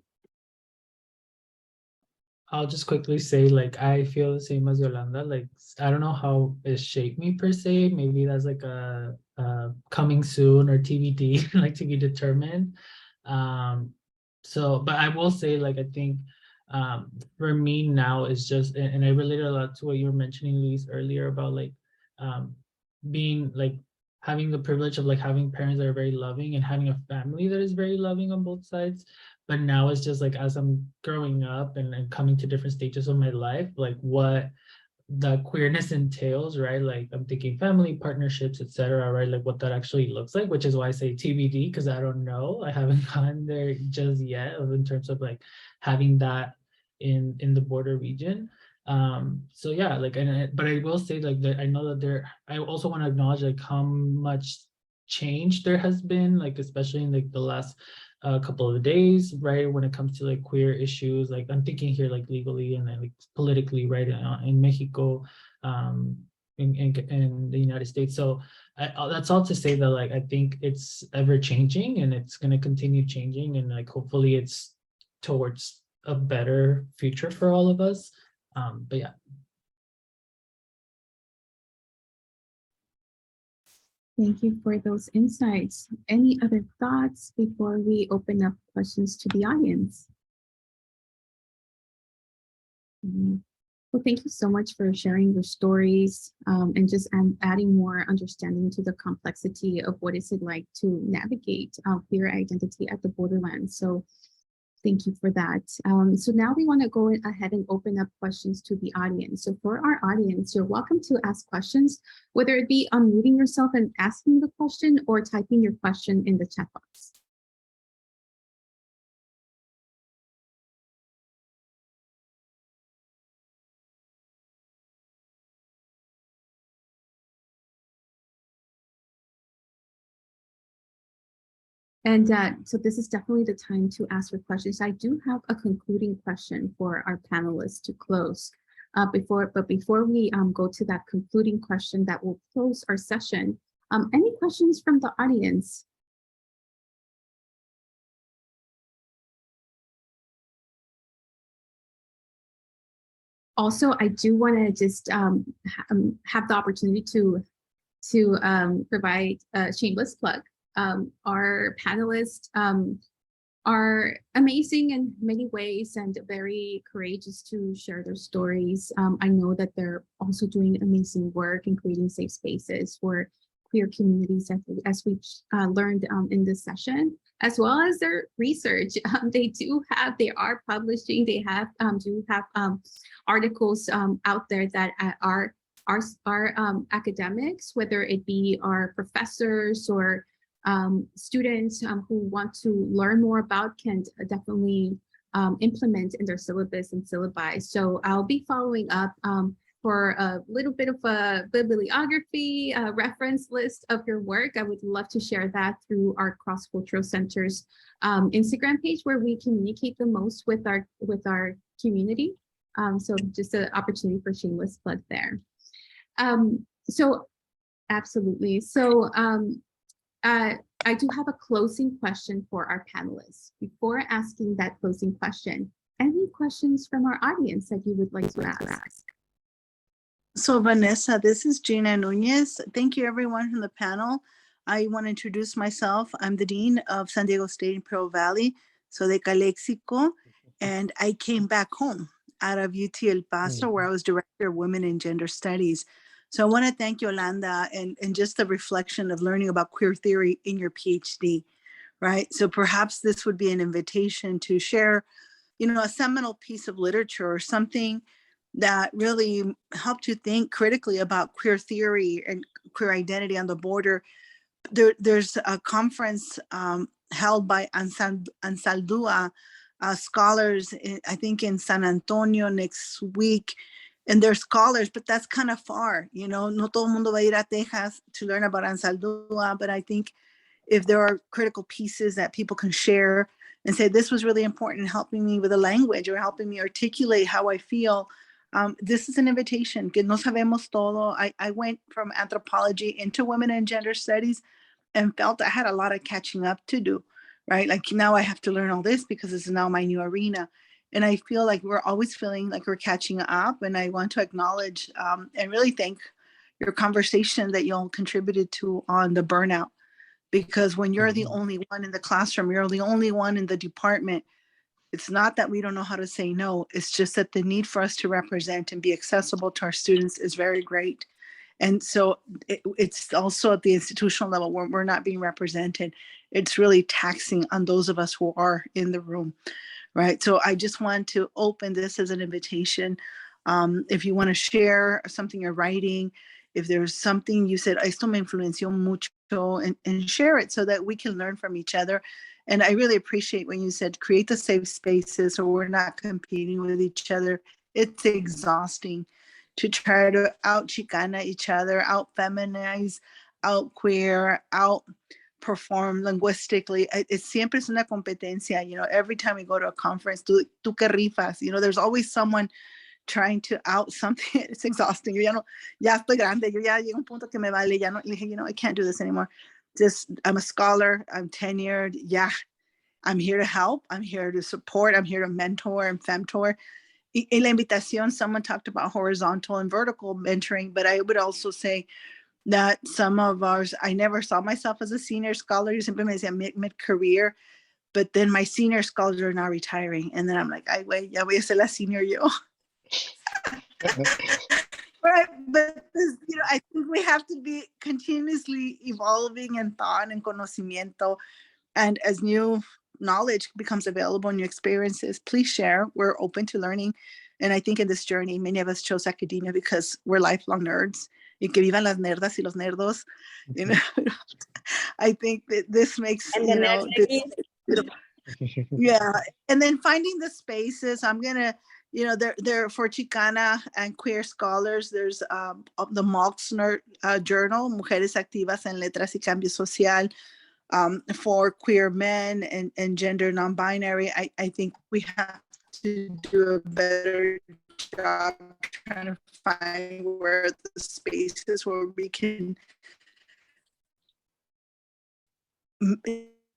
I'll just quickly say, like, I feel the same as Yolanda. Like, I don't know how it shaped me per se. Maybe that's like a coming soon or TBD, like to be determined. So, but I will say, like, I think for me now is just, and I related a lot to what you were mentioning, Luis, earlier about like being like having the privilege of like having parents that are very loving and having a family that is very loving on both sides. But now it's just like as I'm growing up and coming to different stages of my life, like what the queerness entails, right? Like I'm thinking family, partnerships, etc., right? Like what that actually looks like, which is why I say TBD, because I don't know. I haven't gotten there just yet in terms of like having that in the border region. So yeah, like, but I will say like that I know that there, I also want to acknowledge like how much change there has been, like especially in like the last couple of days, right? When it comes to like queer issues, like I'm thinking here like legally and then like politically, right? In Mexico, in the United States. So that's all to say that like I think it's ever changing and it's going to continue changing, and like hopefully it's towards a better future for all of us. But yeah. Thank you for those insights. Any other thoughts before we open up questions to the audience? Well, thank you so much for sharing your stories and just adding more understanding to the complexity of what is it like to navigate queer identity at the borderland. So thank you for that. So now we want to go ahead and open up questions to the audience. So for our audience, you're welcome to ask questions, whether it be unmuting yourself and asking the question or typing your question in the chat box. And so this is definitely the time to ask your questions. I do have a concluding question for our panelists to close. Before we go to that concluding question that will close our session, any questions from the audience? Also, I do want to just have the opportunity to provide a shameless plug. Our panelists are amazing in many ways and very courageous to share their stories. I know that they're also doing amazing work in creating safe spaces for queer communities, as we've learned in this session, as well as their research. They are publishing, they do have articles out there that are academics, whether it be our professors or students who want to learn more about, can definitely implement in their syllabus and syllabi. So I'll be following up for a little bit of a bibliography, reference list of your work. I would love to share that through our Cross-Cultural Center's Instagram page, where we communicate the most with our community. So just an opportunity for shameless plug there. So absolutely. So I do have a closing question for our panelists. Before asking that closing question, any questions from our audience that you would like to ask? So Vanessa, this is Gina Nunez. Thank you everyone from the panel. I want to introduce myself. I'm the Dean of San Diego State Imperial Valley, so de Calexico, and I came back home out of UT El Paso where I was Director of Women and Gender Studies. So I want to thank Yolanda and just the reflection of learning about queer theory in your PhD, right? So perhaps this would be an invitation to share, you know, a seminal piece of literature or something that really helped you think critically about queer theory and queer identity on the border. There's a conference held by Ansaldúa scholars, I think in San Antonio next week. And they're scholars, but that's kind of far, you know, no todo el mundo va a ir a Texas to learn about Ansaldúa, but I think if there are critical pieces that people can share and say, this was really important in helping me with the language or helping me articulate how I feel, this is an invitation. Que no sabemos todo. I went from anthropology into women and gender studies and felt I had a lot of catching up to do, right? Like now I have to learn all this because this is now my new arena. And I feel like we're always feeling like we're catching up. And I want to acknowledge and really thank your conversation that y'all contributed to on the burnout. Because when you're the only one in the classroom, you're the only one in the department, it's not that we don't know how to say no. It's just that the need for us to represent and be accessible to our students is very great. And so it's also at the institutional level where we're not being represented. It's really taxing on those of us who are in the room, right? So I just want to open this as an invitation. If you want to share something you're writing, if there's something you said, esto me influenció mucho, and share it so that we can learn from each other. And I really appreciate when you said create the safe spaces so we're not competing with each other. It's exhausting to try to out Chicana each other, out feminize, out queer, out perform linguistically. It's siempre es una competencia, you know, every time we go to a conference, tú que rifas, you know, there's always someone trying to out something. It's exhausting. Yo ya estoy grande, yo ya llego a un punto que me vale, ya no, you know, I can't do this anymore. Just, I'm a scholar, I'm tenured, yeah, I'm here to help, I'm here to support, I'm here to mentor and femtor. In la invitación, someone talked about horizontal and vertical mentoring, but I would also say that some of ours, I never saw myself as a senior scholar. You siempre me decía mid-career, but then my senior scholars are now retiring. And then I'm like, ay, güey, ya voy a ser la senior yo. Right, but this, you know, I think we have to be continuously evolving in thought and conocimiento. And as new knowledge becomes available, new experiences, please share. We're open to learning. And I think in this journey, many of us chose academia because we're lifelong nerds. Y que vivan las nerdas y los nerdos. You know, I think that this makes, And you the know, yeah. And then finding the spaces, I'm going to, you know, there for Chicana and queer scholars, there's the Maltzner journal, Mujeres Activas en Letras y Cambio Social. For queer men and gender non-binary, I think we have to do a better job trying to find where the spaces where we can,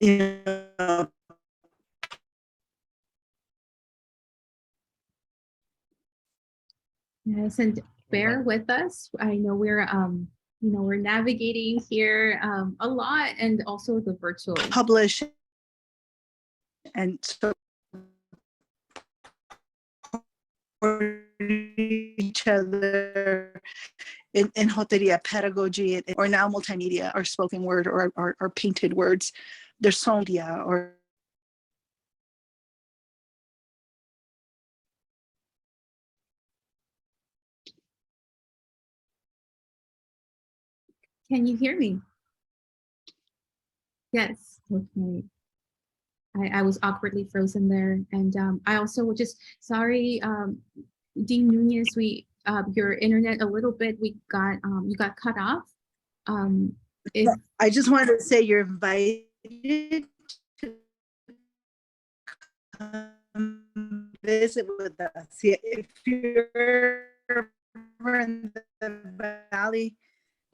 you know, Yes, and bear with us. I know we're you know, we're navigating here a lot, and also the virtual publish and so each other in Joteria pedagogy or now multimedia or spoken word or painted words. There's so media or Can you hear me? Yes. Okay. I was awkwardly frozen there, and I also would just sorry, Dean Nunez, we your internet a little bit. We got you got cut off. If I just wanted to say you're invited to visit with us. If you're ever in the valley,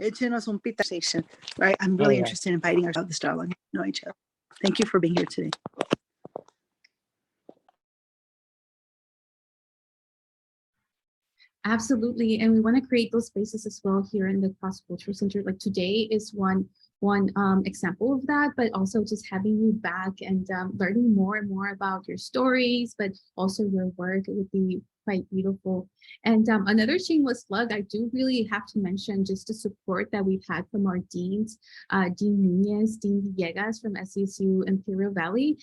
échenos un pita station, right? I'm really interested in inviting ourselves this dialogue. Know each other. Thank you for being here today. Absolutely, and we want to create those spaces as well here in the Cross Cultural Center. Like today is one example of that, but also just having you back and learning more and more about your stories, but also your work. It would be quite beautiful. And another shameless plug, I do really have to mention just the support that we've had from our deans, Dean Nunez, Dean Villegas from SDSU Imperial Valley.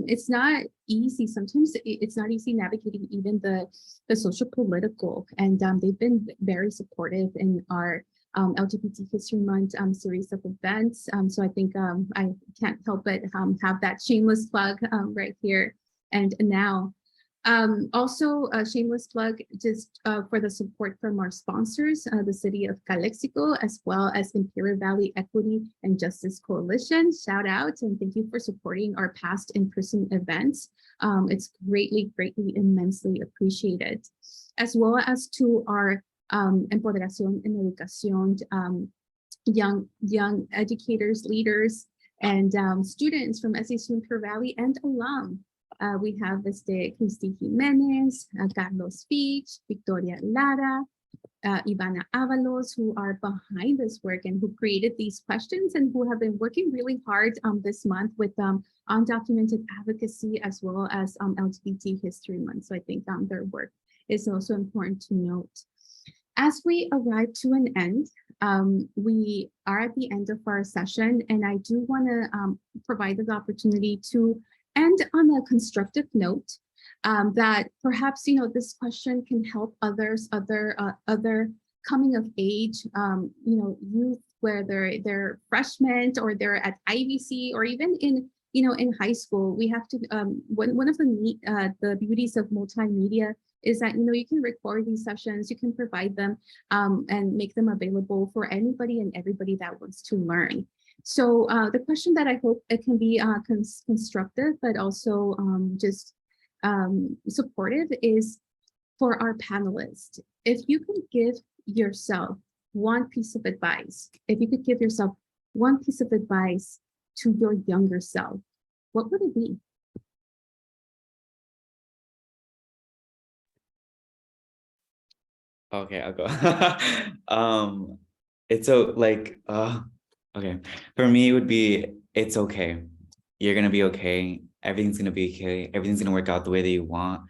It's not easy. Sometimes it's not easy navigating even the social political, and they've been very supportive in our LGBT History Month series of events. So I think I can't help but have that shameless plug right here and now. Also a shameless plug just for the support from our sponsors, the City of Calexico, as well as Imperial Valley Equity and Justice Coalition. Shout out and thank you for supporting our past in-person events. It's greatly, immensely appreciated. As well as to our Empoderación and Educación, young educators, leaders, and students from SDSU Imperial Valley and alum. We have Cristi Jimenez, Carlos Fitch, Victoria Lara, Ivana Avalos, who are behind this work and who created these questions and who have been working really hard this month with undocumented advocacy as well as LGBT History Month. So I think their work is also important to note. As we arrive to an end, we are at the end of our session, and I do want to provide the opportunity to end on a constructive note that perhaps, this question can help others, other coming of age, youth, where they're freshmen or they're at IVC or even in high school. We have to, one of the beauties of multimedia is that, you can record these sessions, you can provide them and make them available for anybody and everybody that wants to learn. So the question that I hope it can be constructive, but also just supportive is for our panelists. If you could give yourself one piece of advice, if you could give yourself one piece of advice to your younger self, what would it be? Okay, I'll go. It's so like, okay. For me, it would be, it's okay. You're gonna be okay. Everything's gonna be okay. Everything's gonna work out the way that you want.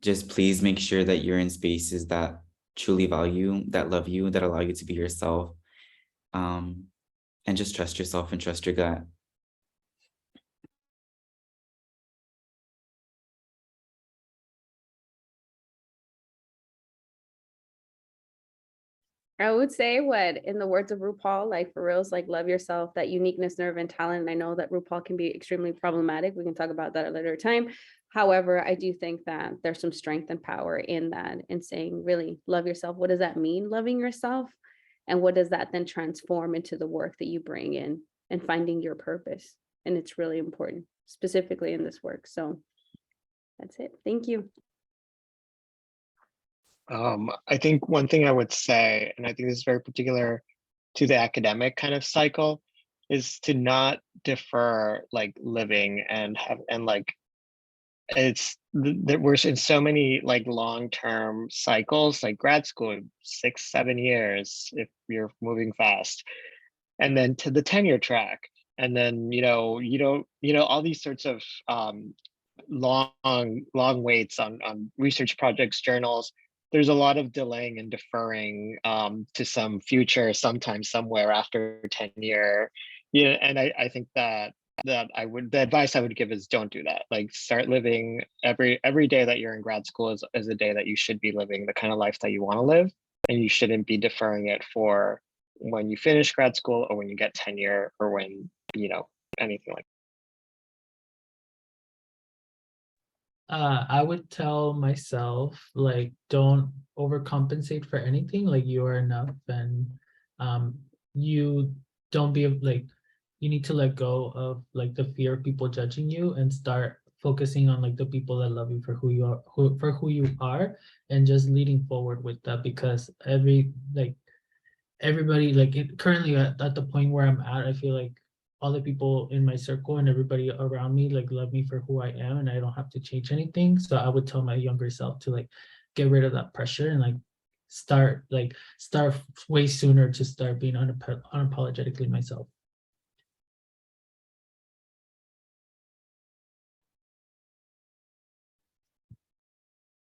Just please make sure that you're in spaces that truly value, that love you, that allow you to be yourself. And just trust yourself and trust your gut. I would say what, in the words of RuPaul, like for reals, like love yourself, that uniqueness, nerve, and talent. And I know that RuPaul can be extremely problematic. We can talk about that at a later time. However, I do think that there's some strength and power in that, in saying, really love yourself. What does that mean, loving yourself? And what does that then transform into the work that you bring in and finding your purpose? And it's really important, specifically in this work. So that's it. Thank you. I think one thing I would say, and I think this is very particular to the academic kind of cycle, is to not defer like living and like it's that we're in so many like long-term cycles, like grad school, 6-7 years if you're moving fast, and then to the tenure track, and then all these sorts of long waits on research projects, journals. There's a lot of delaying and deferring to some future, sometime, somewhere after tenure. And I think that the advice I would give is don't do that. Like start living every day that you're in grad school is a day that you should be living the kind of life that you want to live, and you shouldn't be deferring it for when you finish grad school or when you get tenure or when anything like that. I would tell myself, like, don't overcompensate for anything. Like, you are enough, and you don't be like, you need to let go of like the fear of people judging you and start focusing on like the people that love you for who you are, who you are, and just leading forward with that, because everybody currently at the point where I'm at, I feel like all the people in my circle and everybody around me like love me for who I am, and I don't have to change anything. So I would tell my younger self to like get rid of that pressure and like start way sooner to start being unapologetically myself.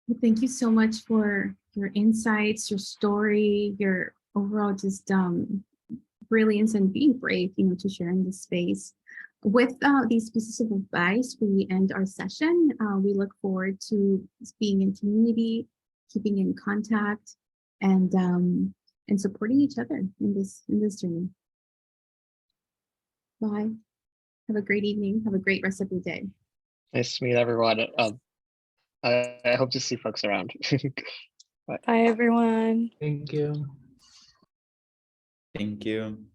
Well, thank you so much for your insights, your story, your overall just brilliance and being brave, to share in this space. With these pieces of advice, we end our session. We look forward to being in community, keeping in contact, and supporting each other in this journey. Bye. Have a great evening. Have a great rest of your day. Nice to meet everyone. I hope to see folks around. Bye, everyone. Thank you. Thank you.